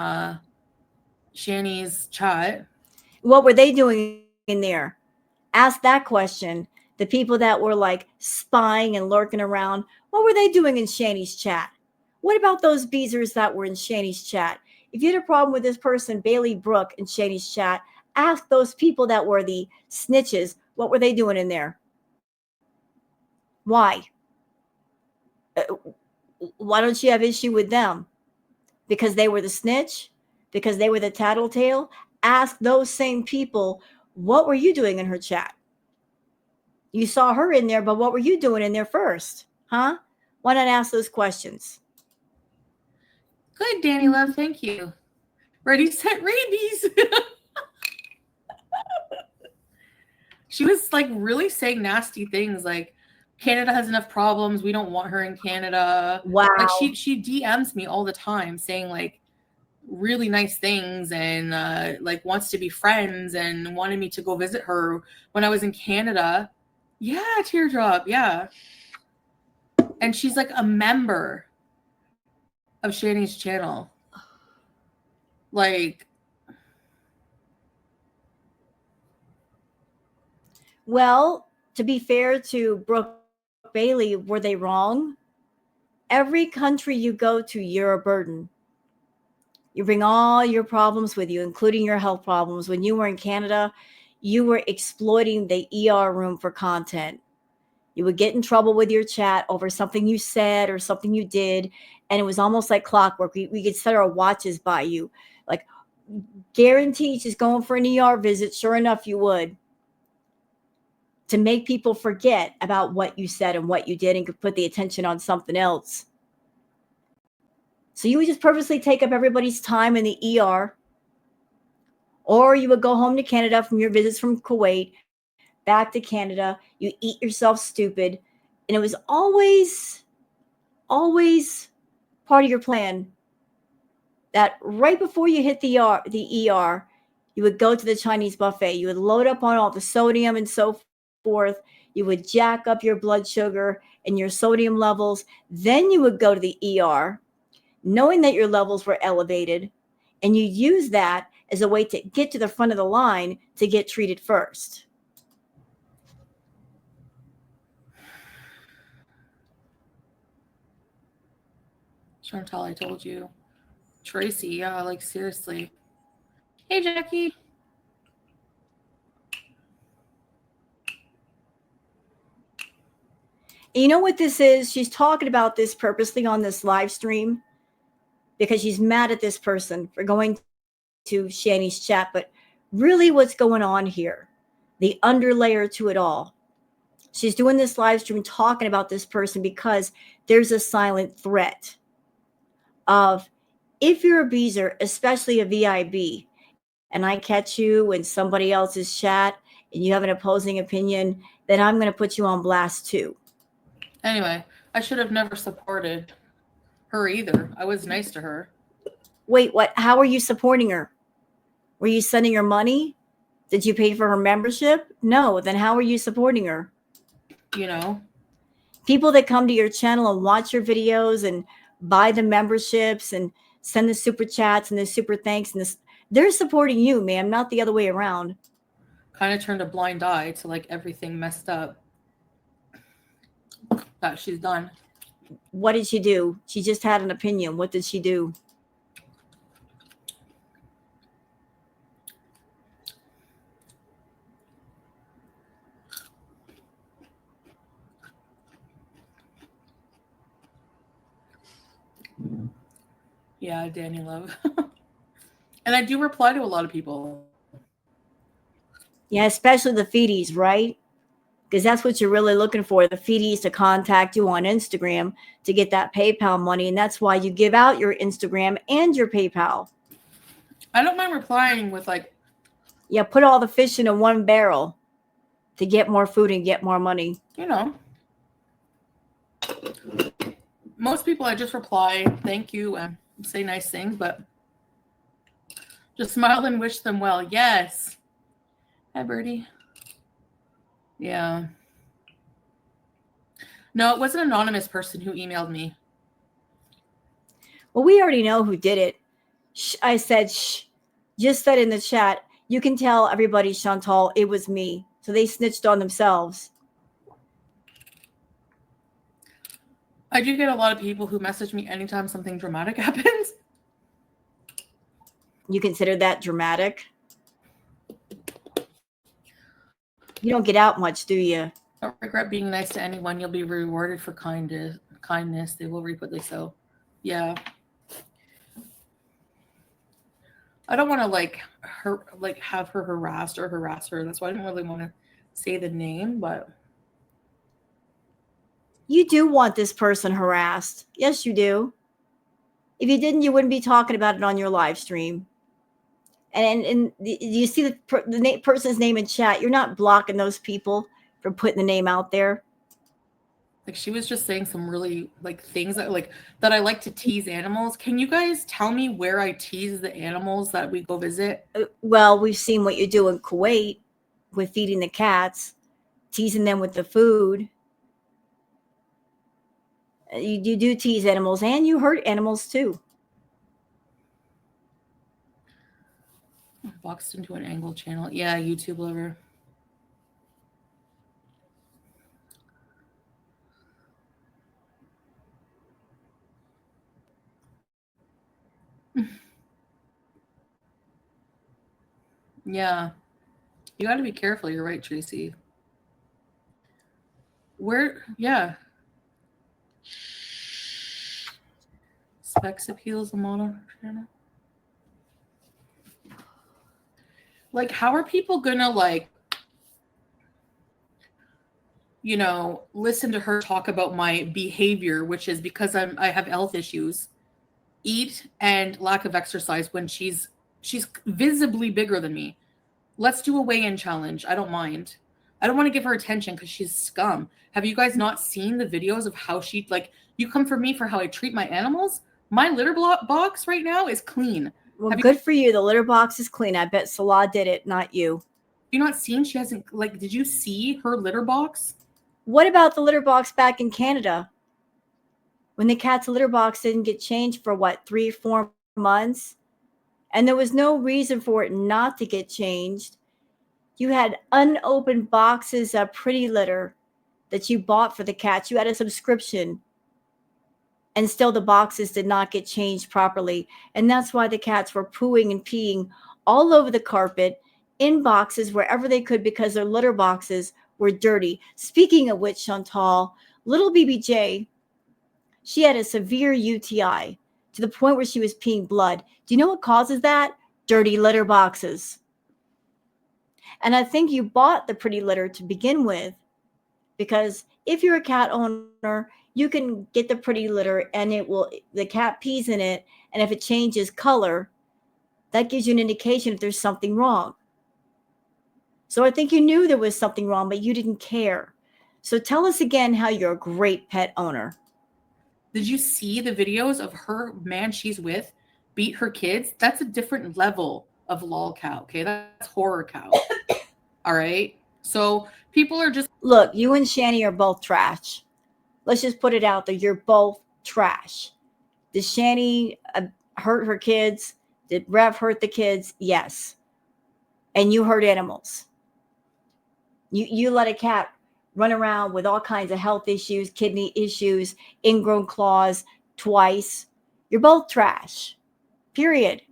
Shani's chat. What were they doing in there? Ask that question. The people that were like spying and lurking around, what were they doing in Shani's chat? What about those beezers that were in Shani's chat? If you had a problem with this person, Bailey Brooke, in Shani's chat, ask those people that were the snitches, what were they doing in there? Why? Why don't you have issue with them? Because they were the snitch? Because they were the tattletale? Ask those same people, what were you doing in her chat? You saw her in there, but what were you doing in there first? Huh? Why not ask those questions? Good, Danny Love. Thank you. Ready, set, rabies. She was like really saying nasty things like Canada has enough problems. We don't want her in Canada. Wow. Like she DMs me all the time saying like really nice things and like wants to be friends and wanted me to go visit her when I was in Canada. Yeah, teardrop. Yeah. And she's like a member of Shani's channel. Like, well, to be fair to Brooke Bailey, were they wrong? Every country you go to, you're a burden. You bring all your problems with you, including your health problems. When you were in Canada, you were exploiting the ER room for content. You would get in trouble with your chat over something you said or something you did. And it was almost like clockwork. We could set our watches by you. Like, guaranteed she's going for an ER visit. Sure enough, you would. To make people forget about what you said and what you did and could put the attention on something else. So you would just purposely take up everybody's time in the ER. Or you would go home to Canada from your visits from Kuwait, back to Canada. You eat yourself stupid. And it was always part of your plan that right before you hit the ER, you would go to the Chinese buffet. You would load up on all the sodium and so forth. You would jack up your blood sugar and your sodium levels. Then you would go to the ER, knowing that your levels were elevated, and you use that as a way to get to the front of the line to get treated first. Chantal, I told you. Tracy, yeah, like seriously. Hey, Jackie. And you know what this is? She's talking about this purposely on this live stream because she's mad at this person for going to Shani's chat. But really what's going on here, the underlayer to it all, she's doing this live stream talking about this person because there's a silent threat of, if you're a beezer, especially a VIB, and I catch you in somebody else's chat and you have an opposing opinion, then I'm going to put you on blast too. Anyway, I should have never supported her either. I was nice to her. Wait, what? How are you supporting her? Were you sending her money? Did you pay for her membership? No. Then how are you supporting her? You know? People that come to your channel and watch your videos and buy the memberships and send the super chats and the super thanks and this, they're supporting you, ma'am, not the other way around. Kind of turned a blind eye to like everything messed up that she's done. What did she do? She just had an opinion. What did she do? Yeah, Danny Love. And I do reply to a lot of people. Yeah, especially the feedies, right? Because that's what you're really looking for, the feedies to contact you on Instagram to get that PayPal money. And that's why you give out your Instagram and your PayPal. I don't mind replying with like... Yeah, put all the fish in one barrel to get more food and get more money. You know. Most people I just reply, thank you, and say nice things, but just smile and wish them well. Yes. Hi, Birdie. Yeah. No, it was an anonymous person who emailed me. Well, we already know who did it. Shh, I said, shh. Just said in the chat, you can tell everybody, Chantal, it was me. So they snitched on themselves. I do get a lot of people who message me anytime something dramatic happens. You consider that dramatic? You don't get out much, do you? Don't regret being nice to anyone. You'll be rewarded for kindness. They will reap what they sow. Yeah. I don't want to have her harassed or harass her. That's why I didn't really want to say the name, but you do want this person harassed. Yes, you do. If you didn't, you wouldn't be talking about it on your live stream. And you see the person's name in chat. You're not blocking those people from putting the name out there. Like, she was just saying some really things that I like to tease animals. Can you guys tell me where I tease the animals that we go visit? Well, we've seen what you do in Kuwait with feeding the cats, teasing them with the food. You do tease animals, and you hurt animals too. Boxed into an angle channel. Yeah, YouTube lover. Yeah. You got to be careful. You're right, Tracy. Yeah. Specs appeals the model channel. Like, how are people gonna, like, you know, listen to her talk about my behavior, which is because I have health issues, eat and lack of exercise when she's visibly bigger than me. Let's do a weigh-in challenge. I don't mind. I don't want to give her attention because she's scum. Have you guys not seen the videos of how she, like, you come for me for how I treat my animals? My litter box right now is clean. Well, good for you. The litter box is clean. I bet Salah did it, not you. You not seen? She hasn't, like, did you see her litter box? What about the litter box back in Canada? When the cat's litter box didn't get changed for what, 3-4 months? And there was no reason for it not to get changed. You had unopened boxes of Pretty Litter that you bought for the cats. You had a subscription. And still the boxes did not get changed properly. And that's why the cats were pooing and peeing all over the carpet, in boxes, wherever they could, because their litter boxes were dirty. Speaking of which, Chantal, little BBJ, she had a severe UTI to the point where she was peeing blood. Do you know what causes that? Dirty litter boxes. And I think you bought the Pretty Litter to begin with, because if you're a cat owner, you can get the Pretty Litter and the cat pees in it. And if it changes color, that gives you an indication if there's something wrong. So I think you knew there was something wrong, but you didn't care. So tell us again how you're a great pet owner. Did you see the videos of her man she's with beat her kids? That's a different level of lol cow, okay? That's horror cow. All right? So people are just... Look, you and Shani are both trash. Let's just put it out there. You're both trash. Did Shani hurt her kids? Did Rev hurt the kids? Yes. And you hurt animals. You let a cat run around with all kinds of health issues, kidney issues, ingrown claws twice. You're both trash. Period.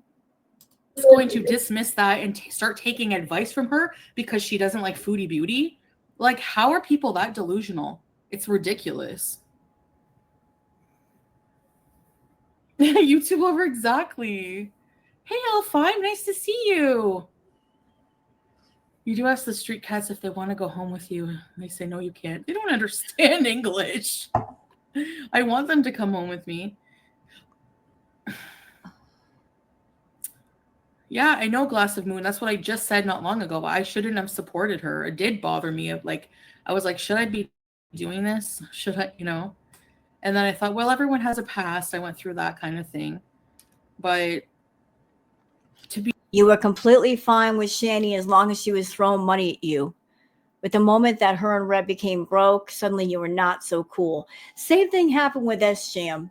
Going to dismiss that and start taking advice from her because she doesn't like Foodie Beauty. Like, how are people that delusional? It's ridiculous. YouTube over, exactly. Hey, L5, nice to see you. You do ask the street cats if they want to go home with you. They say, no, you can't. They don't understand English. I want them to come home with me. Yeah, I know, Glass of Moon. That's what I just said not long ago. I shouldn't have supported her. It did bother me. Like, I was like, should I be doing this? Should I, you know? And then I thought, well, everyone has a past. I went through that kind of thing. But you were completely fine with Shani as long as she was throwing money at you. But the moment that her and Red became broke, suddenly you were not so cool. Same thing happened with S-Jam.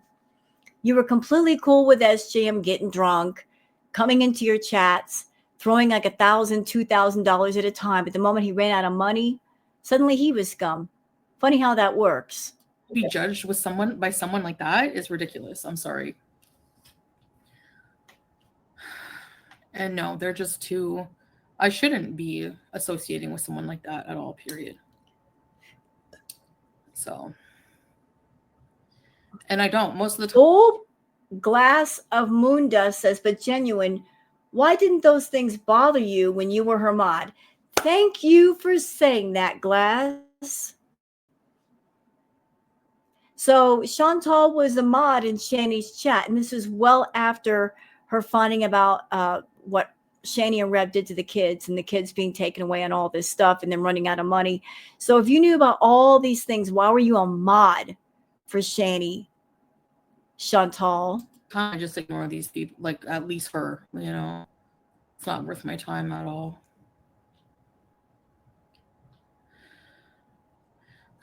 You were completely cool with S-Jam getting drunk, coming into your chats, throwing like $1,000, $2,000 at a time. But the moment he ran out of money, suddenly he was scum. Funny how that works. Be judged with by someone like that is ridiculous. I'm sorry. And no, they're just too... I shouldn't be associating with someone like that at all, period. So... And I don't, most of the time. Oh, Glass of Moon Dust says, but genuine, why didn't those things bother you when you were her mod? Thank you for saying that, Glass. So Chantal was a mod in Shani's chat, and this is well after her finding about what Shani and Reb did to the kids, and the kids being taken away and all this stuff, and then running out of money. So if you knew about all these things, why were you a mod for Shani, Chantal? I just ignore these people, like at least her, you know. It's not worth my time at all.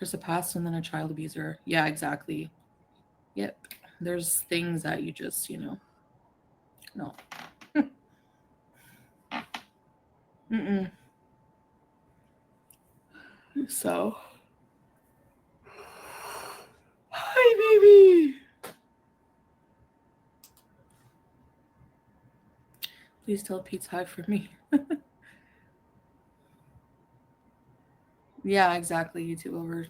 There's a past and then a child abuser. Yeah, exactly. Yep. There's things that you just, you know, no. So. Hi, baby. Please tell Pete's hi for me. Yeah, exactly. YouTube over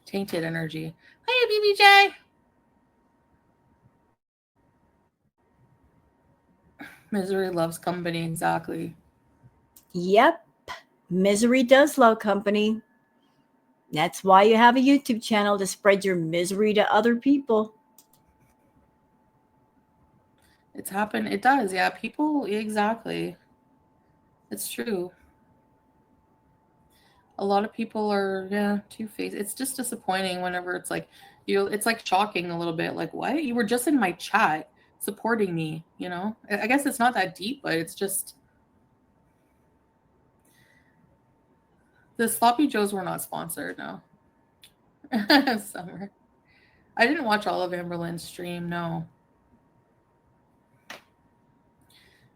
tainted energy. Hey, BBJ. Misery loves company. Exactly. Yep. Misery does love company. That's why you have a YouTube channel, to spread your misery to other people. It's happened. It does. Yeah. People. Exactly. It's true. A lot of people are, yeah, two-faced. It's just disappointing whenever it's like, it's like shocking a little bit. Like, what? You were just in my chat supporting me, you know? I guess it's not that deep, but it's just, the Sloppy Joes were not sponsored, no. Summer. I didn't watch all of Amberlynn's stream, no.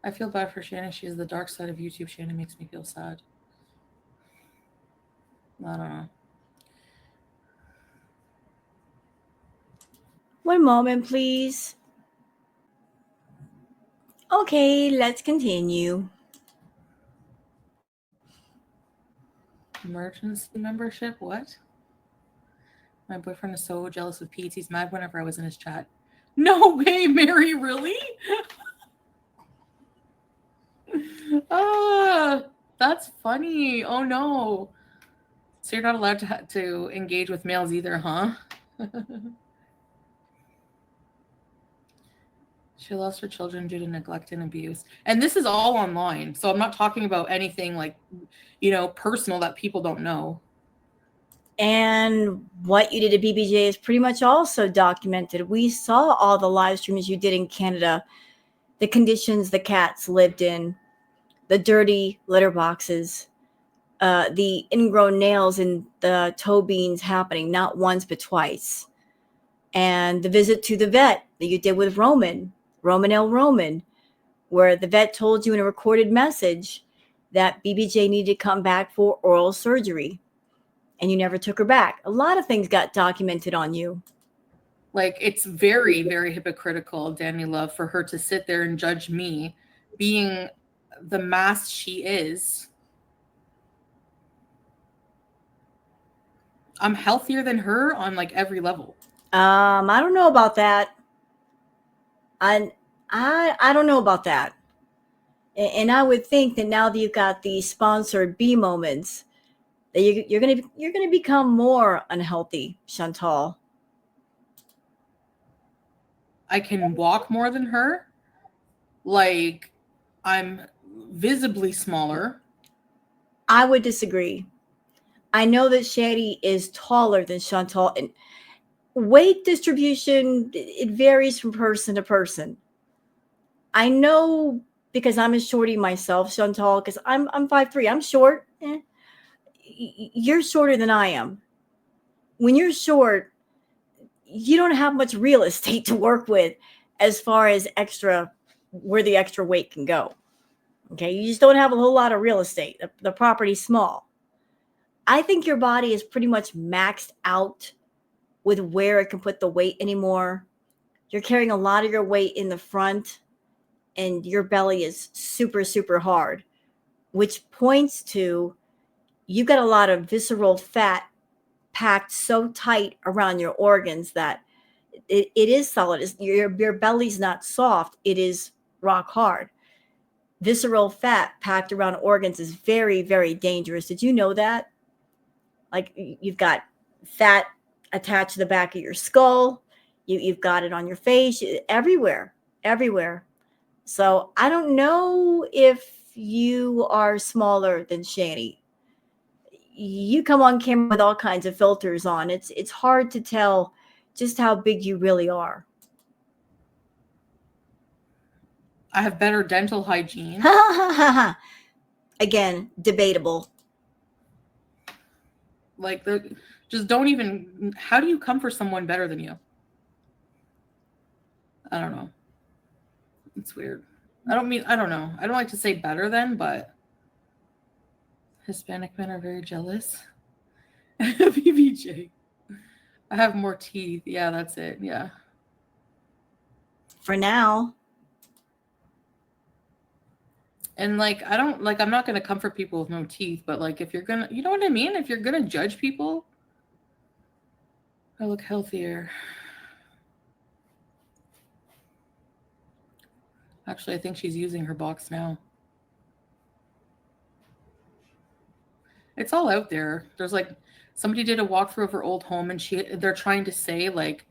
I feel bad for Shannon. She's the dark side of YouTube. Shannon makes me feel sad. I don't know. One moment, please. Okay, let's continue. Emergency membership? What? My boyfriend is so jealous of Pete. He's mad whenever I was in his chat. No way, Mary, really? That's funny. Oh no. So you're not allowed to engage with males either, huh? She lost her children due to neglect and abuse. And this is all online. So I'm not talking about anything like, personal that people don't know. And what you did at BBJ is pretty much also documented. We saw all the live streams you did in Canada, the conditions the cats lived in, the dirty litter boxes, the ingrown nails in the toe beans happening not once but twice, and the visit to the vet that you did with Roman L. Roman, where the vet told you in a recorded message that BBJ needed to come back for oral surgery, and you never took her back. A lot of things got documented on you. Like, it's very, very hypocritical, Danny Love, for her to sit there and judge me being the mass she is. I'm healthier than her on like every level. I don't know about that. I don't know about that. And I would think that now that you've got these sponsored B moments, that you're gonna become more unhealthy, Chantal. I can walk more than her. Like, I'm visibly smaller. I would disagree. I know that Shady is taller than Chantal, and weight distribution, it varies from person to person. I know because I'm a shorty myself, Chantal, because I'm 5'3". I'm short. You're shorter than I am. When you're short, you don't have much real estate to work with as far as where the extra weight can go. Okay, you just don't have a whole lot of real estate. The property's small. I think your body is pretty much maxed out with where it can put the weight anymore. You're carrying a lot of your weight in the front, and your belly is super, super hard, which points to you got a lot of visceral fat packed so tight around your organs that it is solid. Your belly's not soft. It is rock hard. Visceral fat packed around organs is very, very dangerous. Did you know that? Like, you've got fat attached to the back of your skull. You've got it on your face, everywhere, everywhere. So I don't know if you are smaller than Shani. You come on camera with all kinds of filters on. It's hard to tell just how big you really are. I have better dental hygiene. Again, debatable. Like, just don't even. How do you come for someone better than you? I don't know. It's weird. I don't know. I don't like to say better than, but Hispanic men are very jealous. BBJ. I have more teeth. Yeah, that's it. Yeah. For now. And like, I don't like, I'm not going to comfort people with no teeth, but like, if you're going to, you know what I mean? If you're going to judge people, I look healthier. Actually, I think she's using her box now. It's all out there. There's like, somebody did a walkthrough of her old home, and they're trying to say like,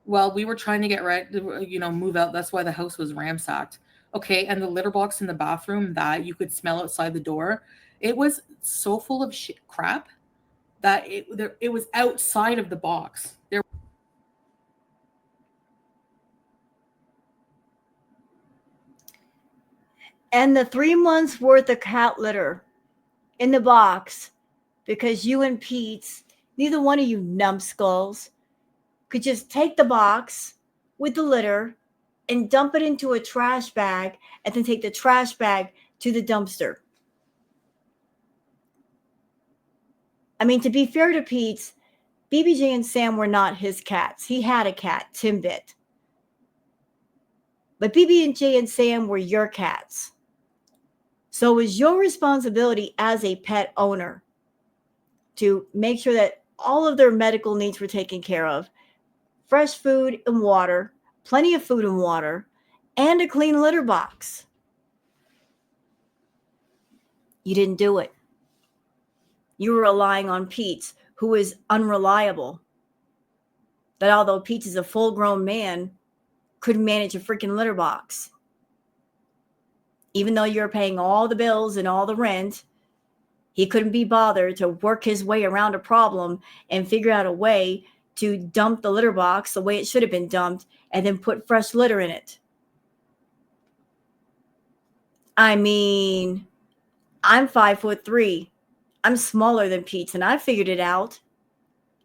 well, we were trying to get move out. That's why the house was ransacked. Okay, and the litter box in the bathroom that you could smell outside the door, it was so full of crap that it was outside of the box. And the 3 months worth of cat litter in the box, because you and Pete's, neither one of you numbskulls, could just take the box with the litter and dump it into a trash bag and then take the trash bag to the dumpster. I mean, to be fair to Pete's, BBJ and Sam were not his cats. He had a cat, Timbit. But BBJ and Sam were your cats. So it was your responsibility as a pet owner to make sure that all of their medical needs were taken care of. Fresh food and water, plenty of food and water, and a clean litter box. You didn't do it. You were relying on Pete, who is unreliable. That although Pete is a full-grown man, couldn't manage a freaking litter box. Even though you're paying all the bills and all the rent, he couldn't be bothered to work his way around a problem and figure out a way to dump the litter box the way it should have been dumped and then put fresh litter in it. I mean, I'm 5'3". I'm smaller than Pete's, and I figured it out.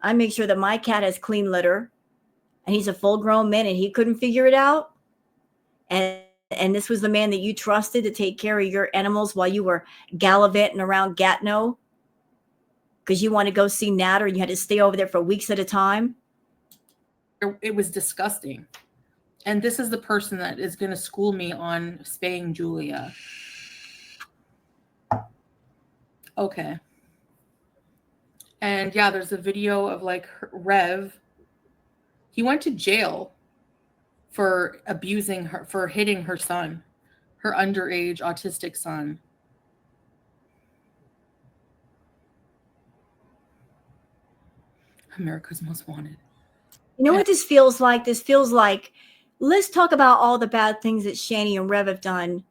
I make sure that my cat has clean litter, and he's a full-grown man, and he couldn't figure it out. And this was the man that you trusted to take care of your animals while you were gallivanting around Gatineau because you wanted to go see Natter and you had to stay over there for weeks at a time. It was disgusting. And this is the person that is going to school me on spaying Julia. Okay. And yeah, there's a video of like Rev. He went to jail for abusing her, for hitting her son, her underage autistic son. America's Most Wanted. You know what this feels like? This feels like, let's talk about all the bad things that Shani and Rev have done,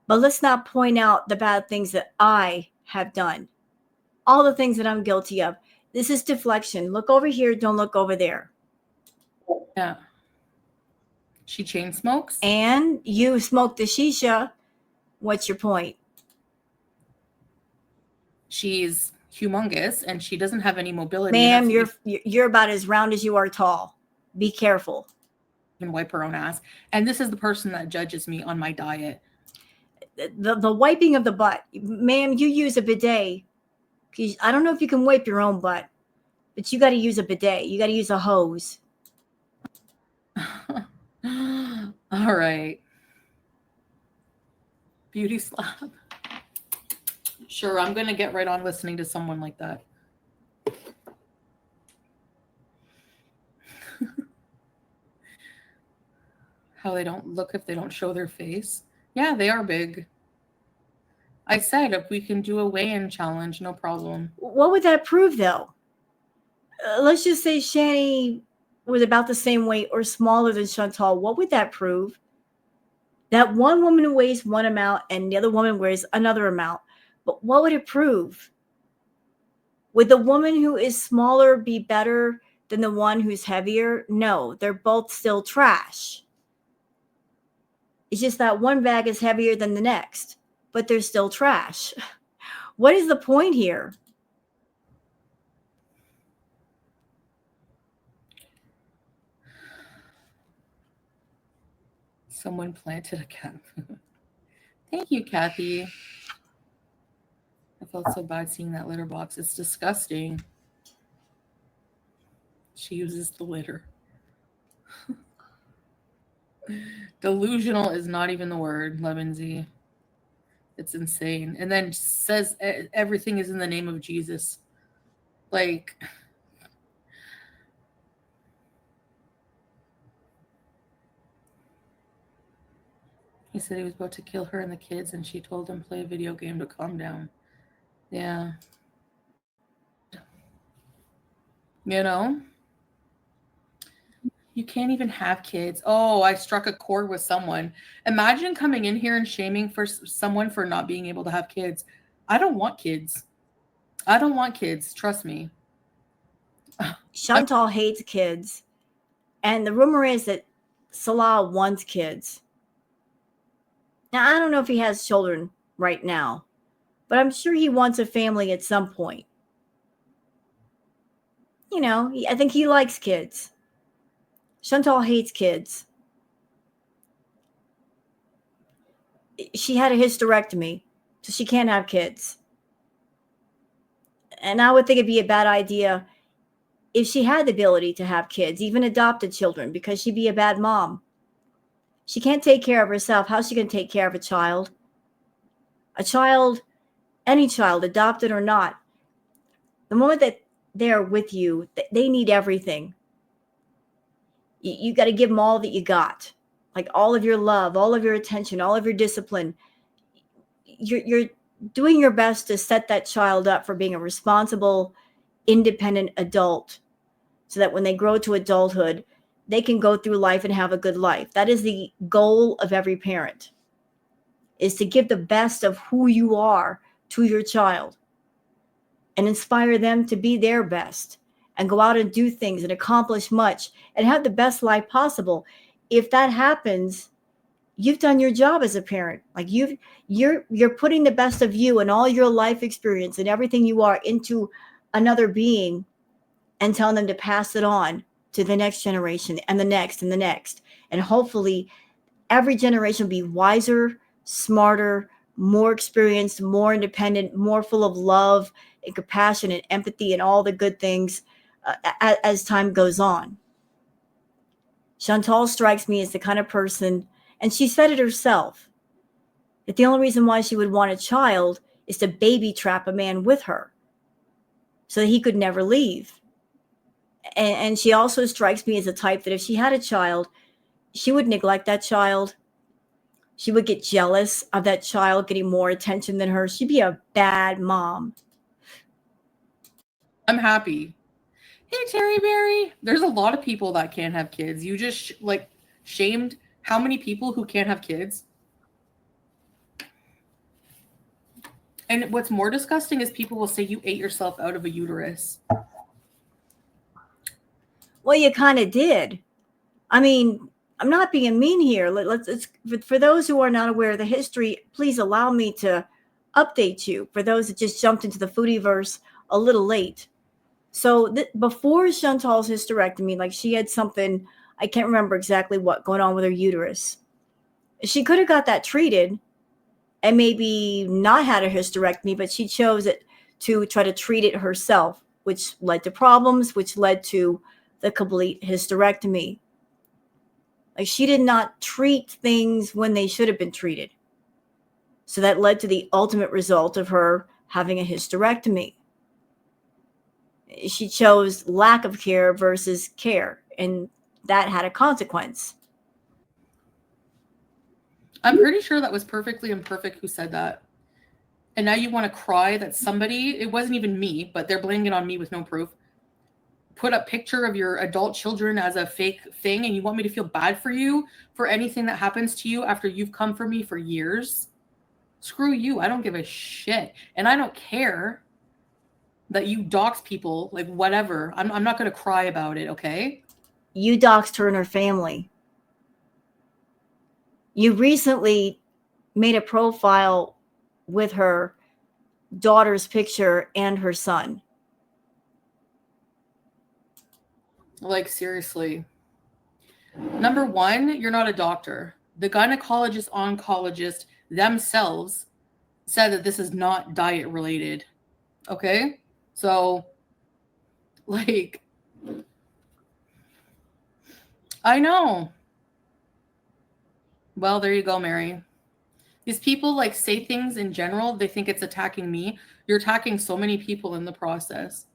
but let's not point out the bad things that I have done. All the things that I'm guilty of. This is deflection. Look over here. Don't look over there. Yeah. She chain smokes. And you smoke the shisha. What's your point? She's humongous and she doesn't have any mobility. Ma'am, you're about as round as you are tall. Be careful. Can wipe her own ass. And this is the person that judges me on my diet. The wiping of the butt. Ma'am, you use a bidet. I don't know if you can wipe your own butt, but you got to use a bidet. You got to use a hose. All right. Beauty slap. Sure, I'm going to get right on listening to someone like that. How they don't look if they don't show their face. Yeah, they are big. I said if we can do a weigh-in challenge, no problem. What would that prove, though? Let's just say Shani was about the same weight or smaller than Chantal. What would that prove? That one woman weighs one amount and the other woman weighs another amount. But what would it prove? Would the woman who is smaller be better than the one who's heavier? No, they're both still trash. It's just that one bag is heavier than the next, but they're still trash. What is the point here? Someone planted a cat. Thank you, Kathy. I felt so bad seeing that litter box. It's disgusting. She uses the litter. Delusional is not even the word, Lemon Z. It's insane. And then says everything is in the name of Jesus. Like, he said he was about to kill her and the kids, and she told him play a video game to calm down. Yeah. You know? You can't even have kids. Oh, I struck a chord with someone. Imagine coming in here and shaming for someone for not being able to have kids. I don't want kids. I don't want kids. Trust me. Chantal hates kids. And the rumor is that Salah wants kids. Now, I don't know if he has children right now, but I'm sure he wants a family at some point. You know, I think he likes kids. Chantal hates kids. She had a hysterectomy, so she can't have kids. And I would think it'd be a bad idea if she had the ability to have kids, even adopted children, because she'd be a bad mom. She can't take care of herself. How's she going to take care of a child? A child, any child, adopted or not, the moment that they're with you, they need everything. You got to give them all that you got, like all of your love, all of your attention, all of your discipline. You're doing your best to set that child up for being a responsible, independent adult, so that when they grow to adulthood, they can go through life and have a good life. That is the goal of every parent, is to give the best of who you are to your child and inspire them to be their best and go out and do things and accomplish much and have the best life possible. If that happens, you've done your job as a parent. Like you're putting the best of you and all your life experience and everything you are into another being and telling them to pass it on to the next generation and the next and the next. And hopefully every generation will be wiser, smarter, more experienced, more independent, more full of love and compassion and empathy and all the good things as time goes on. Chantal strikes me as the kind of person, and she said it herself, that the only reason why she would want a child is to baby trap a man with her so that he could never leave. And she also strikes me as a type that if she had a child, she would neglect that child. She would get jealous of that child getting more attention than her. She'd be a bad mom. I'm happy. Hey, Terry Berry. There's a lot of people that can't have kids. You just shamed how many people who can't have kids. And what's more disgusting is people will say you ate yourself out of a uterus. Well, you kind of did. I mean, I'm not being mean here. Let's for those who are not aware of the history, please allow me to update you. For those that just jumped into the Foodieverse a little late. So before Chantal's hysterectomy, like she had something, I can't remember exactly what going on with her uterus. She could have got that treated and maybe not had a hysterectomy, but she chose it to try to treat it herself, which led to problems, which led to the complete hysterectomy. Like she did not treat things when they should have been treated. So that led to the ultimate result of her having a hysterectomy. She chose lack of care versus care, and that had a consequence. I'm pretty sure that was Perfectly Imperfect who said that. And now you want to cry that somebody, it wasn't even me, but they're blaming it on me with no proof, put a picture of your adult children as a fake thing, and you want me to feel bad for you for anything that happens to you after you've come for me for years? Screw you. I don't give a shit. And I don't care that you dox people, like whatever. I'm not going to cry about it, okay? You doxed her and her family. You recently made a profile with her daughter's picture and her son. Like, seriously. Number one, you're not a doctor. The gynecologist, oncologist themselves said that this is not diet related. Okay? So, like, I know. Well, there you go, Mary. These people like say things in general. They think it's attacking me. You're attacking so many people in the process.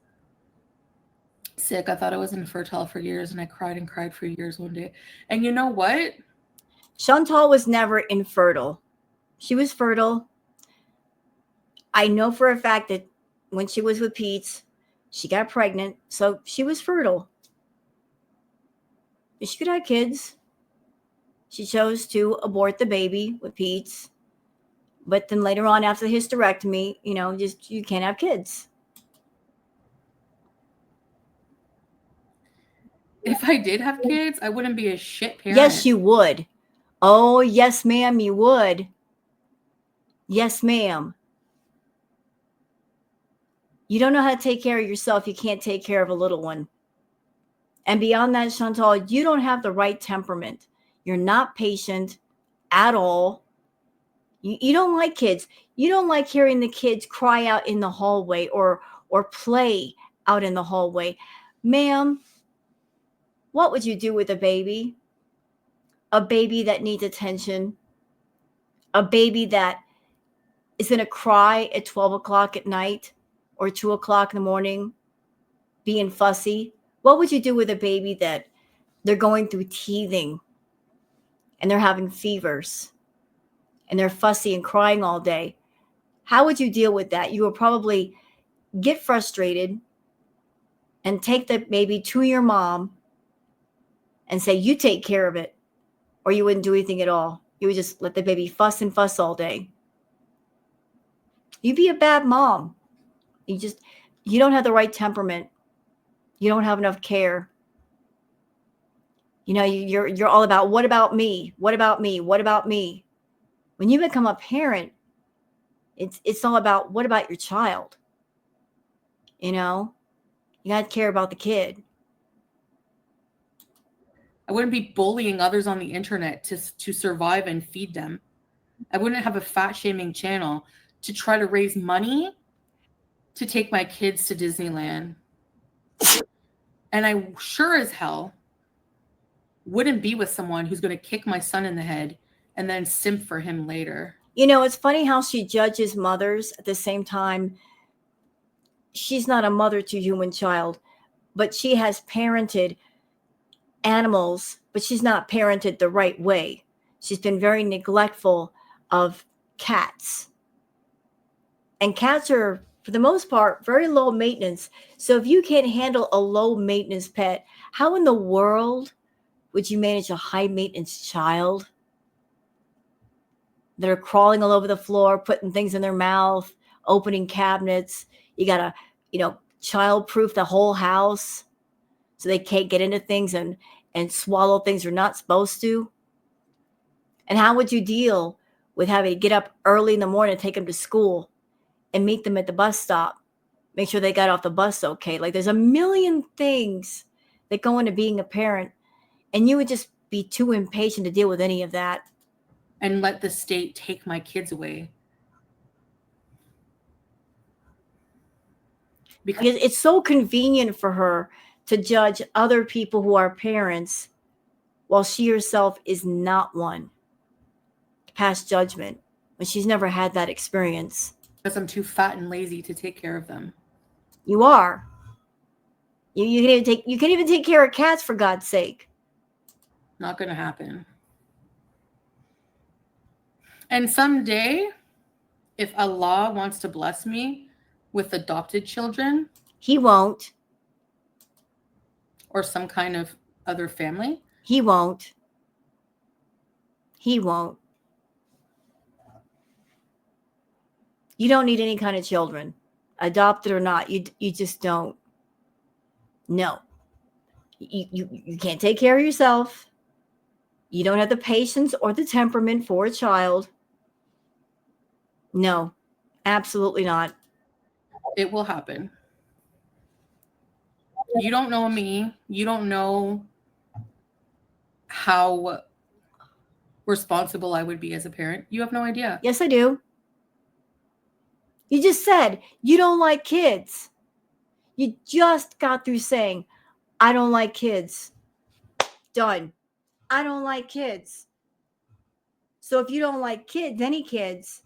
Sick. I thought I was infertile for years, and I cried and cried for years one day. And you know what? Chantal was never infertile. She was fertile. I know for a fact that when she was with Pete, she got pregnant, so she was fertile. She could have kids. She chose to abort the baby with Pete. But then later on, after the hysterectomy, just you can't have kids. If I did have kids, I wouldn't be a shit parent. Yes, you would. Oh, yes, ma'am, you would. Yes, ma'am. You don't know how to take care of yourself. You can't take care of a little one. And beyond that, Chantal, you don't have the right temperament. You're not patient at all. You don't like kids. You don't like hearing the kids cry out in the hallway or play out in the hallway. Ma'am, what would you do with a baby? A baby that needs attention. A baby that is going to cry at 12 o'clock at night or 2 o'clock in the morning, being fussy. What would you do with a baby that they're going through teething and they're having fevers and they're fussy and crying all day? How would you deal with that? You would probably get frustrated and take the baby to your mom and say, you take care of it, or you wouldn't do anything at all. You would just let the baby fuss and fuss all day. You'd be a bad mom. You don't have the right temperament. You don't have enough care. You're all about, what about me? What about me? What about me? When you become a parent, it's all about, what about your child? You got to care about the kid. I wouldn't be bullying others on the internet to survive and feed them. I wouldn't have a fat shaming channel to try to raise money to take my kids to Disneyland. And I sure as hell wouldn't be with someone who's going to kick my son in the head and then simp for him later. It's funny how she judges mothers. At the same time, she's not a mother to human child, but she has parented animals, but she's not parented the right way. She's been very neglectful of cats. And cats are, for the most part, very low maintenance. So if you can't handle a low maintenance pet, how in the world would you manage a high maintenance child that are crawling all over the floor, putting things in their mouth, opening cabinets? You got to, child-proof the whole house so they can't get into things and swallow things they're not supposed to. And how would you deal with having to get up early in the morning and take them to school and meet them at the bus stop, make sure they got off the bus okay? Like, there's a million things that go into being a parent, and you would just be too impatient to deal with any of that. And let the state take my kids away. Because it's so convenient for her to judge other people who are parents while she herself is not one. Pass judgment when she's never had that experience. Because I'm too fat and lazy to take care of them. You are. You can even take care of cats, for God's sake. Not going to happen. And someday, if Allah wants to bless me with adopted children, He won't. Or some kind of other family, He won't. He won't. You don't need any kind of children, adopted or not. You just don't. No. You can't take care of yourself. You don't have the patience or the temperament for a child. No, absolutely not. It will happen. You don't know me. You don't know how responsible I would be as a parent. You have no idea. Yes, I do. You just said you don't like kids. You just got through saying, I don't like kids. Done. I don't like kids. So if you don't like kids, any kids,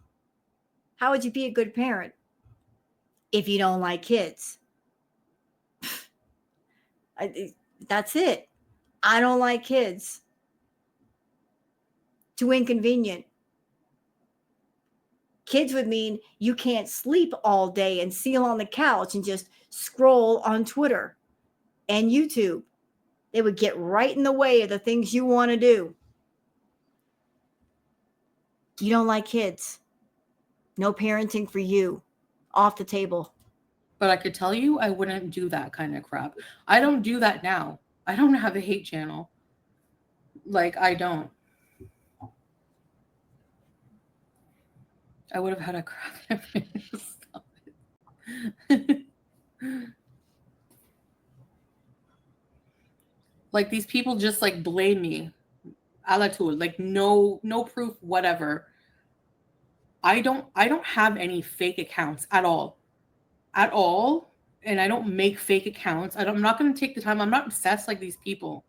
how would you be a good parent if you don't like kids? That's it. I don't like kids. Too inconvenient. Kids would mean you can't sleep all day and seal on the couch and just scroll on Twitter and YouTube. They would get right in the way of the things you want to do. You don't like kids. No parenting for you. Off the table. But I could tell you I wouldn't do that kind of crap. I don't do that now. I don't have a hate channel. Like, I don't. I would have had a crap. Stop it. Like, these people just like blame me. Alatul, like no proof, whatever. I don't have any fake accounts at all. At all. And I don't make fake accounts. I'm not going to take the time. I'm not obsessed like these people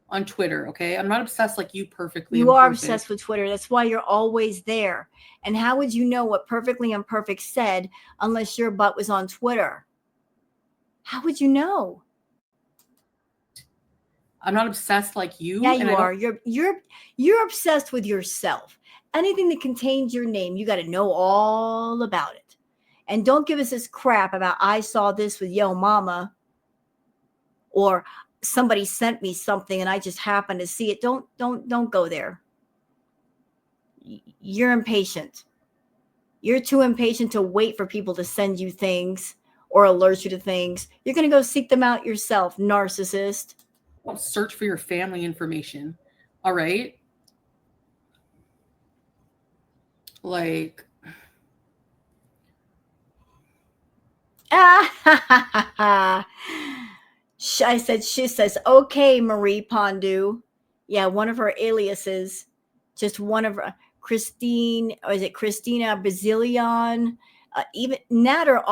on Twitter, okay? I'm not obsessed like you perfectly. You are obsessed with Twitter. That's why you're always there. And how would you know what perfectly imperfect said unless your butt was on Twitter? How would you know? I'm not obsessed like you. Yeah, you are. You're obsessed with yourself. Anything that contains your name, you got to know all about it. And don't give us this crap about I saw this with Yo Mama, or somebody sent me something and I just happened to see it. Don't go there. You're impatient. You're too impatient to wait for people to send you things or alert you to things. You're going to go seek them out yourself, narcissist. Search for your family information. All right? Like, she says, okay, Marie Pondu. Yeah, one of her aliases, just one of her, Christine, or is it Christina Bazilion? Even Natter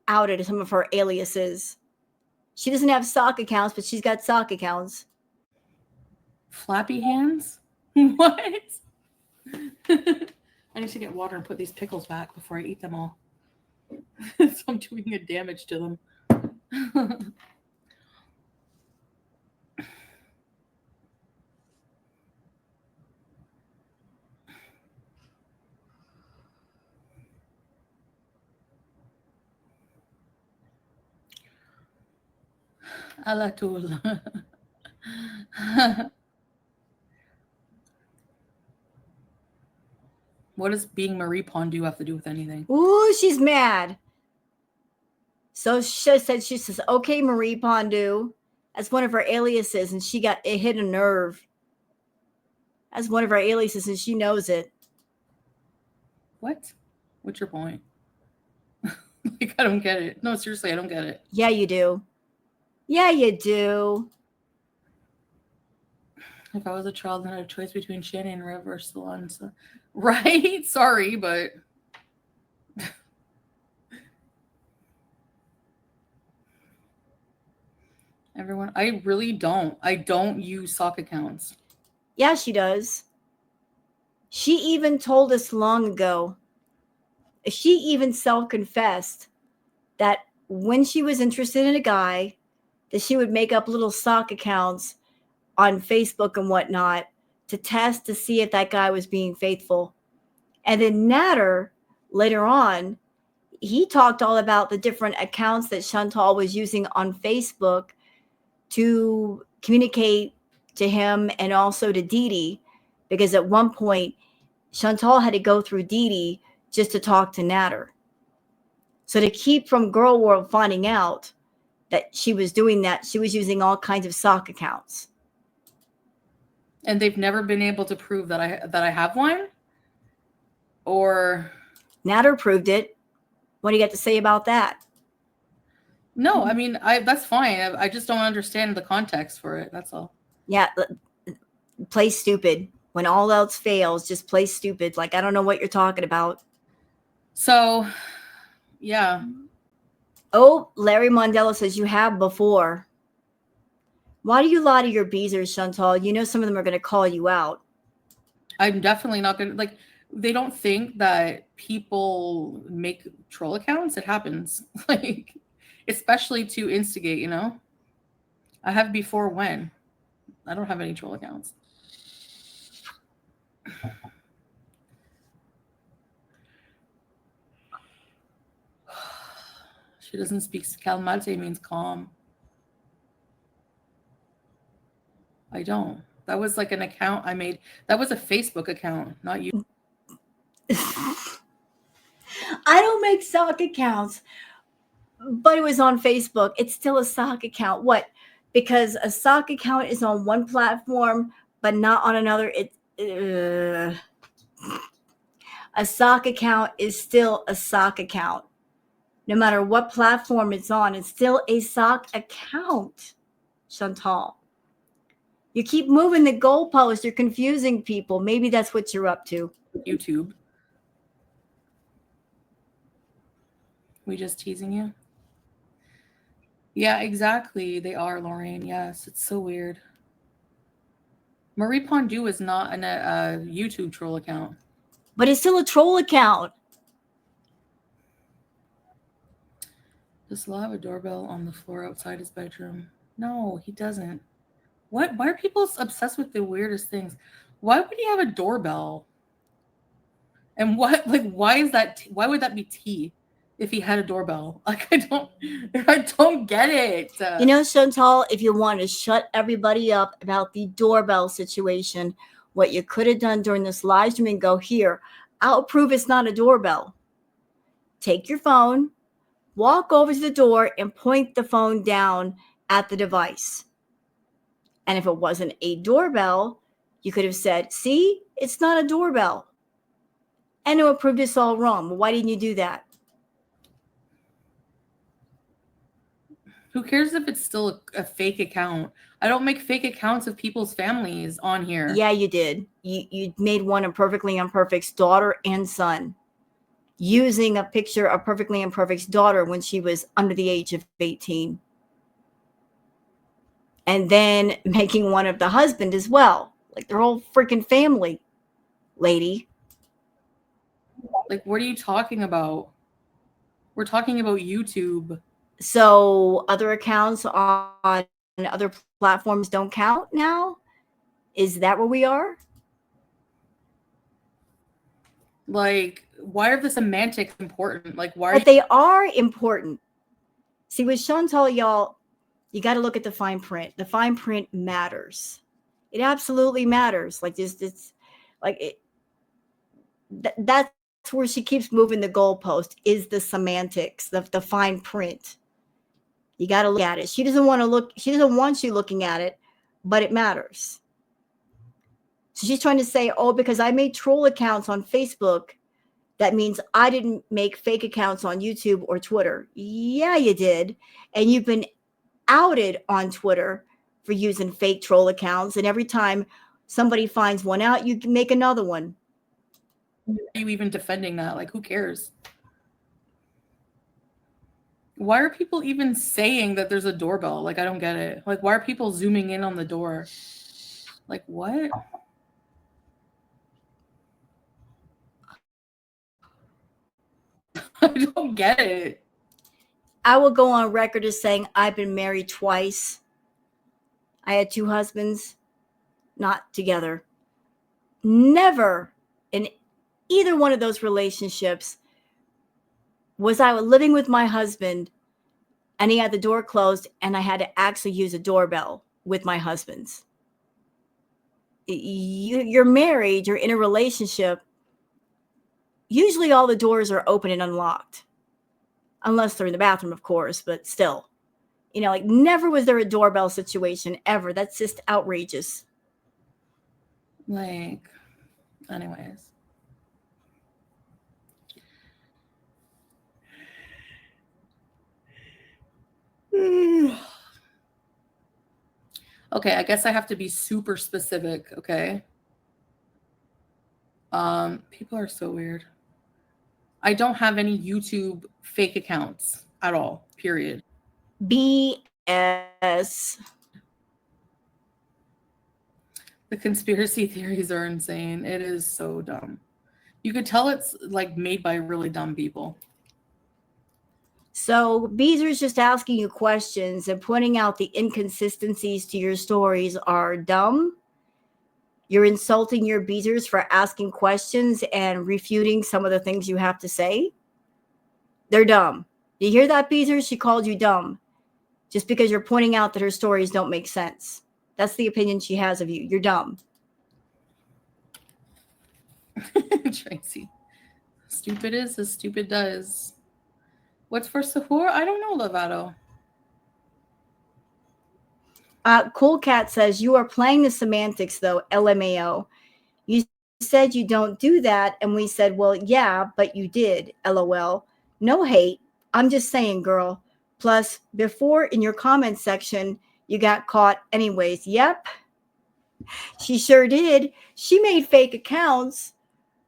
outed some of her aliases. She doesn't have sock accounts, but she's got sock accounts. Flappy hands? What? I need to get water and put these pickles back before I eat them all. So I'm doing a damage to them. Alatul. What does being Marie Pondu have to do with anything? Ooh, she's mad. So she says, okay, Marie Pondu. That's one of her aliases, and it hit a nerve. That's one of her aliases, and she knows it. What? What's your point? Like, I don't get it. No, seriously, I don't get it. Yeah, you do. Yeah, you do. If I was a child and I had a choice between Shannon and River Salon, so... Right? Sorry, but everyone, I really don't. I don't use sock accounts. Yeah, she does. She even told us long ago. She even self-confessed that when she was interested in a guy, that she would make up little sock accounts on Facebook and whatnot to test to see if that guy was being faithful. And then Natter, later on, he talked all about the different accounts that Chantal was using on Facebook to communicate to him and also to Dee Dee, because at one point, Chantal had to go through Dee Dee just to talk to Natter. So to keep from Girl World finding out that she was doing that, she was using all kinds of sock accounts. And they've never been able to prove that I have one? Or Natter proved it. What do you got to say about that? No, I mean, that's fine. I just don't understand the context for it. That's all. Yeah, play stupid. When all else fails, just play stupid. Like, I don't know what you're talking about. So, yeah. Oh, Larry Mondella says you have before. Why do you lie to your beezers, Chantal? You know some of them are going to call you out. I'm definitely not gonna like. They don't think that people make troll accounts. It happens, like, especially to instigate. You know, I have before when I don't have any troll accounts. She doesn't speak calmate means calm. I don't. That was like an account I made. That was a Facebook account, not you. I don't make sock accounts, but it was on Facebook. It's still a sock account. What? Because a sock account is on one platform, but not on another. A sock account is still a sock account. No matter what platform it's on, it's still a sock account, Chantal. You keep moving the goalpost. You're confusing people. Maybe that's what you're up to. YouTube. We just teasing you? Yeah, exactly. They are, Lorraine. Yes, it's so weird. Marie Pondu is not a YouTube troll account. But it's still a troll account. Does Law have a doorbell on the floor outside his bedroom? No, he doesn't. What? Why are people obsessed with the weirdest things? Why would he have a doorbell? And what? Like, why is that? Why would that be T if he had a doorbell? Like, I don't get it. You know, Chantal, if you want to shut everybody up about the doorbell situation, what you could have done during this live stream and go, here, I'll prove it's not a doorbell. Take your phone, walk over to the door, and point the phone down at the device. And if it wasn't a doorbell, you could have said, see, it's not a doorbell. And it would prove this all wrong. Why didn't you do that? Who cares if it's still a fake account? I don't make fake accounts of people's families on here. Yeah, you did. You made one of Perfectly Imperfect's daughter and son, using a picture of Perfectly Imperfect's daughter when she was under the age of 18. And then making one of the husband as well. Like their whole freaking family, lady. Like, what are you talking about? We're talking about YouTube. So other accounts on other platforms don't count now? Is that where we are? Like, why are the semantics important? Like, why are But they are important. See, with Chantal, y'all, you got to look at the fine print. The fine print matters. It absolutely matters. Like this, it's like it. That's where she keeps moving the goalpost. Is the semantics, the fine print. You got to look at it. She doesn't want to look. She doesn't want you looking at it, but it matters. So she's trying to say, oh, because I made troll accounts on Facebook, that means I didn't make fake accounts on YouTube or Twitter. Yeah, you did. And you've been outed on Twitter for using fake troll accounts. And every time somebody finds one out, you can make another one. are you even defending that? Like, who cares? Why are people even saying that there's a doorbell? Like, I don't get it. Like, why are people zooming in on the door? Like, what? I don't get it. I will go on record as saying I've been married twice. I had 2 husbands, not together. Never in either one of those relationships was I living with my husband and he had the door closed and I had to actually use a doorbell with my husband's. You're married, you're in a relationship. Usually all the doors are open and unlocked. Unless they're in the bathroom, of course, but still. You know, like never was there a doorbell situation ever. That's just outrageous. Like, anyways. Okay, I guess I have to be super specific, okay? People are so weird. I don't have any YouTube fake accounts at all, period. BS. The conspiracy theories are insane. It is so dumb. You could tell it's like made by really dumb people. So Beezer's just asking you questions and pointing out the inconsistencies to your stories are dumb. You're insulting your Beezers for asking questions and refuting some of the things you have to say. They're dumb. You hear that, Beezer? She called you dumb just because you're pointing out that her stories don't make sense. That's the opinion she has of you. You're dumb. Tracy. Stupid is as stupid does. What's for Sahur? I don't know, Lovato. Cool Cat says, you are playing the semantics, though, LMAO. You said you don't do that, and we said, well, yeah, but you did, LOL. No hate. I'm just saying, girl. Plus, before in your comment section, you got caught anyways. Yep. She sure did. She made fake accounts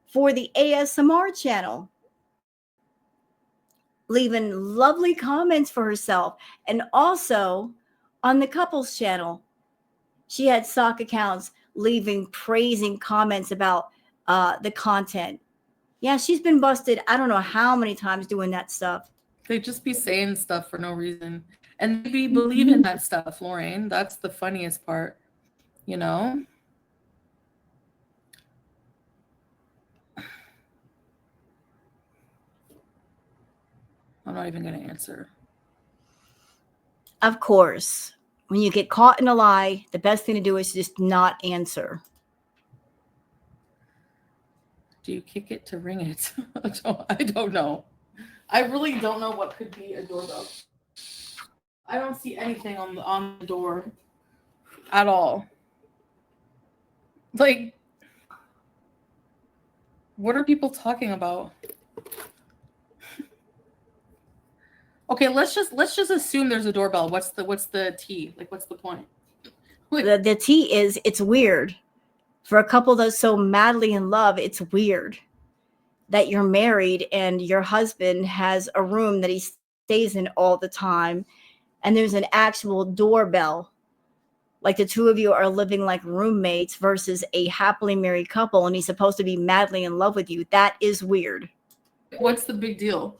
for the ASMR channel, leaving lovely comments for herself. And also on the couples channel, she had sock accounts leaving praising comments about the content. Yeah, she's been busted. I don't know how many times doing that stuff. They just be saying stuff for no reason. And they be believing that stuff, Lorraine. That's the funniest part, you know? I'm not even going to answer. Of course, when you get caught in a lie, the best thing to do is just not answer. Do you kick it to ring it? I don't know. I really don't know what could be a doorbell. I don't see anything on the door at all. Like, what are people talking about? Okay, let's just assume there's a doorbell. What's the T? Like, what's the point? The T is, it's weird. For a couple that's so madly in love, it's weird that you're married and your husband has a room that he stays in all the time, and there's an actual doorbell. Like the two of you are living like roommates versus a happily married couple, and he's supposed to be madly in love with you. That is weird. What's the big deal?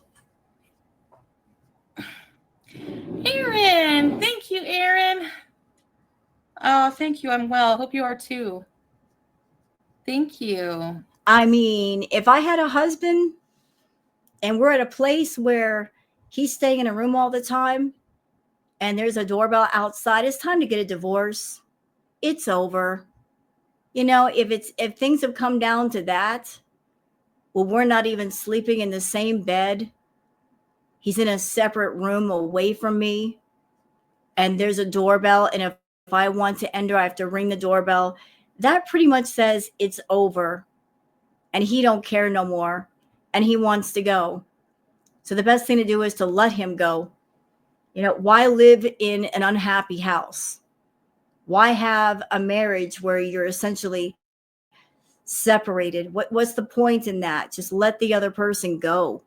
Aaron, thank you, Aaron. Oh, thank you. I'm well. Hope you are too. Thank you. I mean, if I had a husband and we're at a place where he's staying in a room all the time and there's a doorbell outside, it's time to get a divorce. It's over. You know, if things have come down to that, well, we're not even sleeping in the same bed. He's in a separate room away from me, and there's a doorbell, and if I want to enter, I have to ring the doorbell. That pretty much says it's over, and he don't care no more, and he wants to go. So the best thing to do is to let him go. You know, why live in an unhappy house? Why have a marriage where you're essentially separated? What's the point in that? Just let the other person go.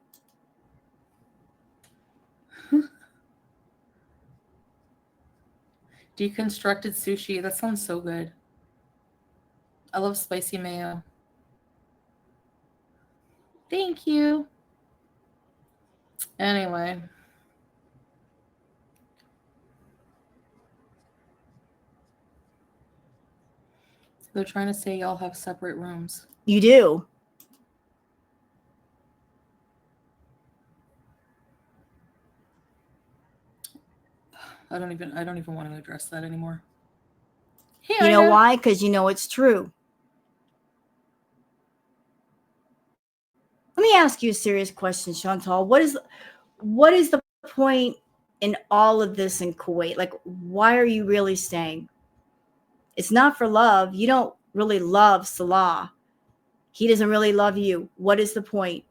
Deconstructed sushi. That sounds so good. I love spicy mayo. Thank you. Anyway. They're trying to say y'all have separate rooms. You do. I don't even want to address that anymore. Hey, you know why? Because you know it's true. Let me ask you a serious question, Chantal. What is the point in all of this in Kuwait? Like, why are you really staying? It's not for love. You don't really love Salah. He doesn't really love you. What is the point?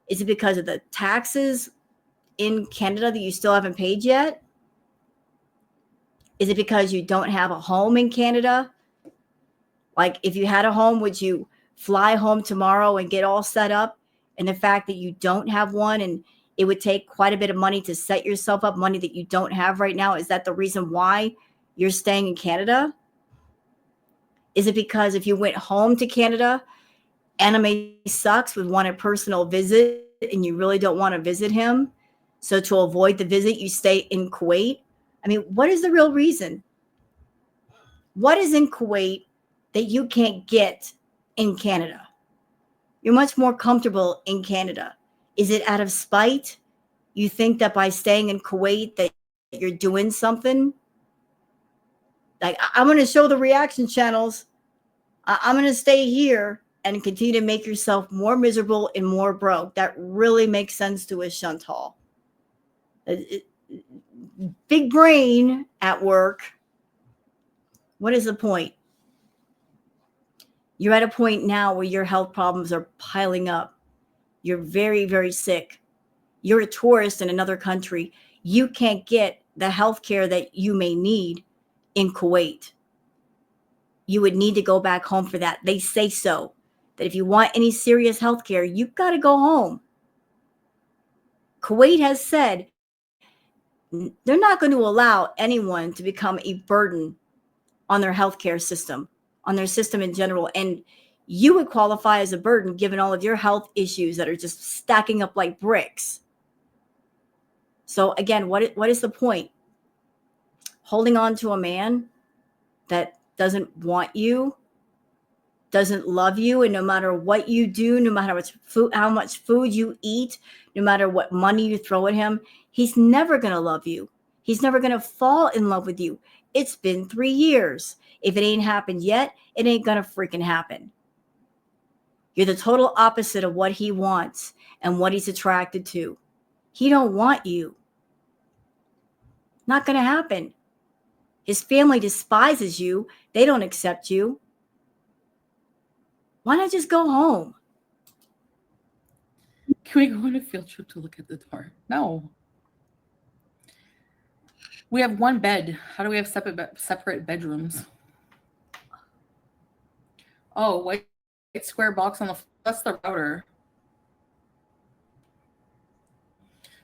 Is it because of the taxes in Canada that you still haven't paid yet? Is it because you don't have a home in Canada? Like, if you had a home, would you fly home tomorrow and get all set up? And the fact that you don't have one, and it would take quite a bit of money to set yourself up, money that you don't have right now, is that the reason why you're staying in Canada? Is it because if you went home to Canada, anime sucks would want a personal visit and you really don't want to visit him? So to avoid the visit, you stay in Kuwait? I mean, what is the real reason? What is in Kuwait that you can't get in Canada? You're much more comfortable in Canada. Is it out of spite? You think that by staying in Kuwait that you're doing something? Like, I'm going to show the reaction channels. I'm going to stay here and continue to make yourself more miserable and more broke. That really makes sense to us, Chantal. Big brain at work. What is the point? You're at a point now where your health problems are piling up. You're very, very sick. You're a tourist in another country. You can't get the health care that you may need in Kuwait. You would need to go back home for that. They say so, that if you want any serious health care, you've got to go home. Kuwait has said they're not going to allow anyone to become a burden on their healthcare system, on their system in general. And you would qualify as a burden given all of your health issues that are just stacking up like bricks. So again, what is the point? Holding on to a man that doesn't want you, doesn't love you, and no matter what you do, no matter how much food you eat, no matter what money you throw at him, he's never going to love you. He's never going to fall in love with you. It's been 3 years. If it ain't happened yet, it ain't going to freaking happen. You're the total opposite of what he wants and what he's attracted to. He don't want you. Not going to happen. His family despises you. They don't accept you. Why not just go home? Can we go on a field trip to look at the door? No. We have one bed. How do we have separate bedrooms? Oh, white square box on the... That's the router.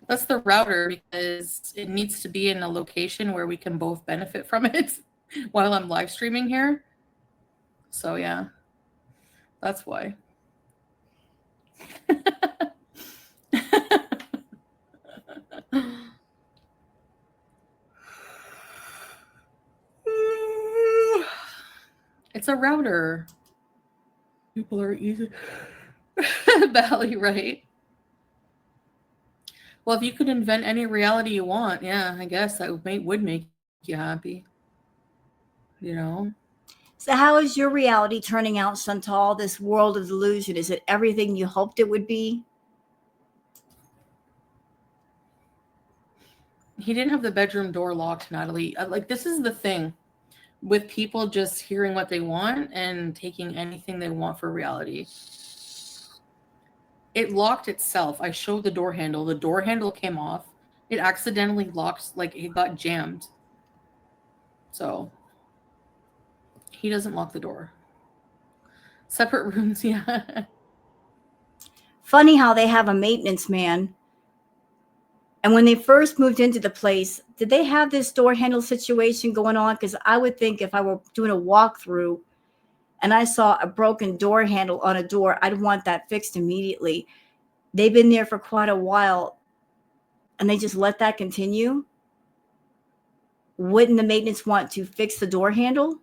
That's the router because it needs to be in a location where we can both benefit from it while I'm live streaming here. So yeah, that's why. It's a router. People are easy. Bally, right? Well, if you could invent any reality you want, yeah, I guess that would make you happy. You know? So how is your reality turning out, Chantal, this world of delusion? Is it everything you hoped it would be? He didn't have the bedroom door locked, Natalie. Like, this is the thing with people just hearing what they want and taking anything they want for reality. It locked itself. I showed the door handle. The door handle came off. It accidentally locked, like it got jammed. So he doesn't lock the door. Separate rooms, yeah. Funny how they have a maintenance man. And when they first moved into the place, did they have this door handle situation going on? Because I would think if I were doing a walkthrough and I saw a broken door handle on a door, I'd want that fixed immediately. They've been there for quite a while and they just let that continue. Wouldn't the maintenance want to fix the door handle?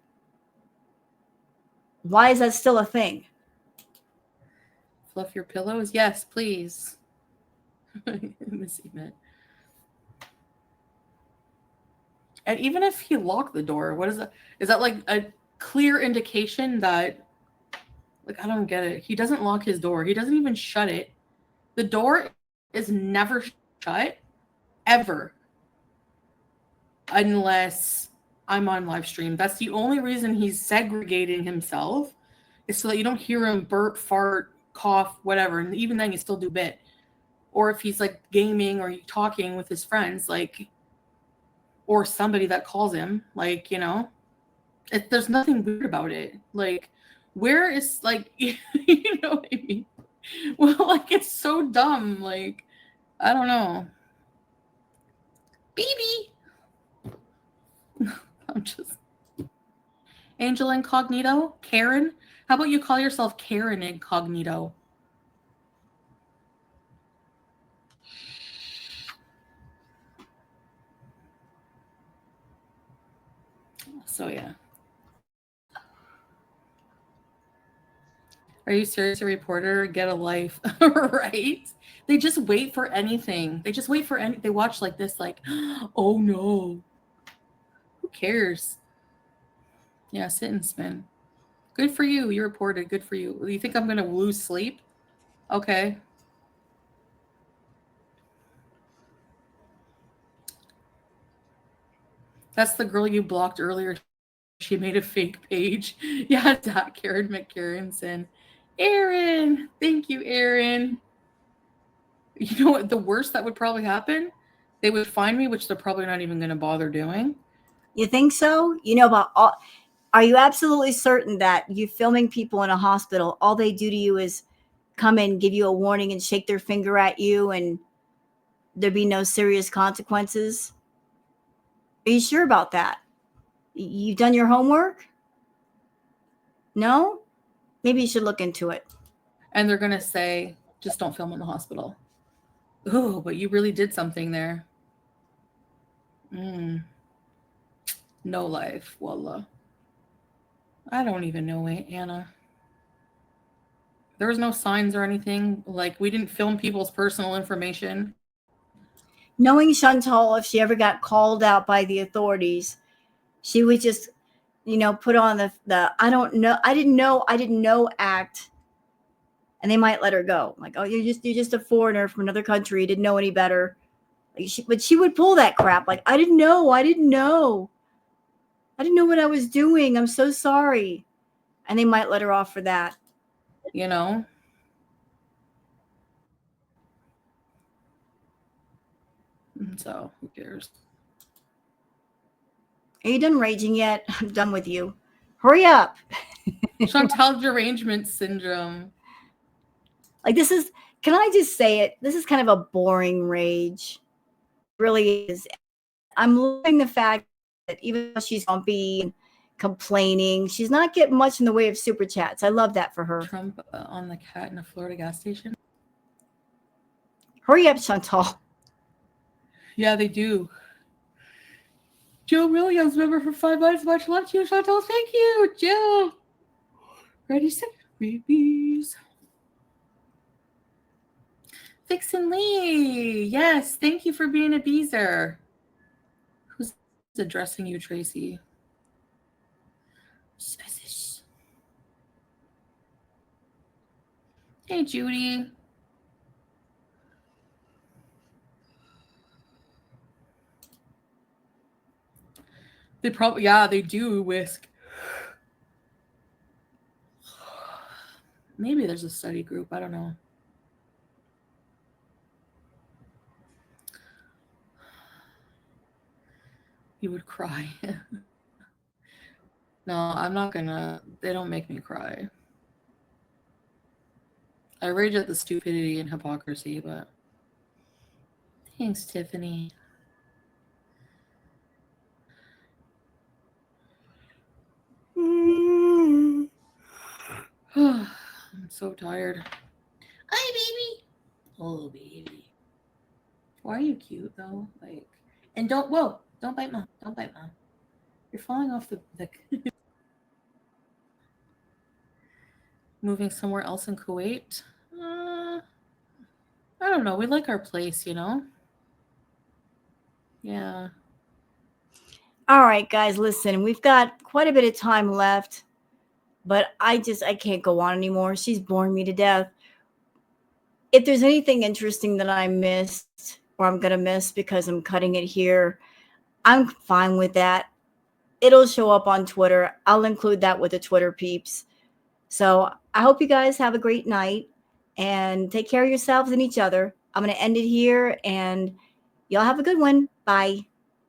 Why is that still a thing? Fluff your pillows? Yes, please. Missy Met. And even if he locked the door, what is that? Is that like a clear indication that, like, I don't get it. He doesn't lock his door. He doesn't even shut it. The door is never shut, ever, unless I'm on live stream. That's the only reason he's segregating himself, is so that you don't hear him burp, fart, cough, whatever. And even then, you still do bit. Or if he's like gaming or talking with his friends, like, or somebody that calls him, like, you know, there's nothing weird about it. Like, where is, like, you know what I mean? Well, like, it's so dumb. Like, I don't know. Baby. I'm just. Angel Incognito? Karen? How about you call yourself Karen Incognito? So, yeah. Are you serious, a reporter? Get a life. Right? They just wait for anything. They just wait for any. They watch like this, like, oh no. Who cares? Yeah, sit and spin. Good for you. You reported. Good for you. You think I'm going to lose sleep? Okay. That's the girl you blocked earlier. She made a fake page. Yeah, Karen McCarronson. Aaron. Thank you, Aaron. You know what? The worst that would probably happen? They would find me, which they're probably not even going to bother doing. You think so? You know about all. Are you absolutely certain that you filming people in a hospital, all they do to you is come in, give you a warning, and shake their finger at you, and there'd be no serious consequences? Are you sure about that? You've done your homework? No? Maybe you should look into it. And they're going to say, just don't film in the hospital. Oh, but you really did something there. No life, wallah. I don't even know, Anna. There was no signs or anything. Like, we didn't film people's personal information. Knowing Chantal, if she ever got called out by the authorities, she would just, put on the I didn't know act, and they might let her go. Like, oh, you're just a foreigner from another country, you didn't know any better. But she would pull that crap. Like, I didn't know what I was doing. I'm so sorry. And they might let her off for that. You know? So, who cares? Are you done raging yet? I'm done with you. Hurry up. Chantal derangement syndrome. Like, can I just say it? This is kind of a boring rage. It really is. I'm loving the fact that even though she's grumpy and complaining, she's not getting much in the way of super chats. I love that for her. Trump on the cat in a Florida gas station. Hurry up, Chantal. Yeah, they do. Joe Williams, member for 5 months. Much love to you, Chantal. Thank you, Joe. Ready, set, babies. Vixen Lee. Yes, thank you for being a beezer. Who's addressing you, Tracy? Hey, Judy. They probably, yeah, they do whisk. Maybe there's a study group. I don't know. You would cry. No, I'm not gonna. They don't make me cry. I rage at the stupidity and hypocrisy, but thanks, Tiffany. I'm so tired. Hi, baby. Oh, baby. Why are you cute though? Like, and don't bite mom. Don't bite mom. You're falling off the Moving somewhere else in Kuwait? I don't know. We like our place, you know? Yeah. All right, guys, listen, we've got quite a bit of time left, but I can't go on anymore. She's boring me to death. If there's anything interesting that I missed or I'm going to miss because I'm cutting it here, I'm fine with that. It'll show up on Twitter. I'll include that with the Twitter peeps. So I hope you guys have a great night and take care of yourselves and each other. I'm going to end it here and y'all have a good one. Bye.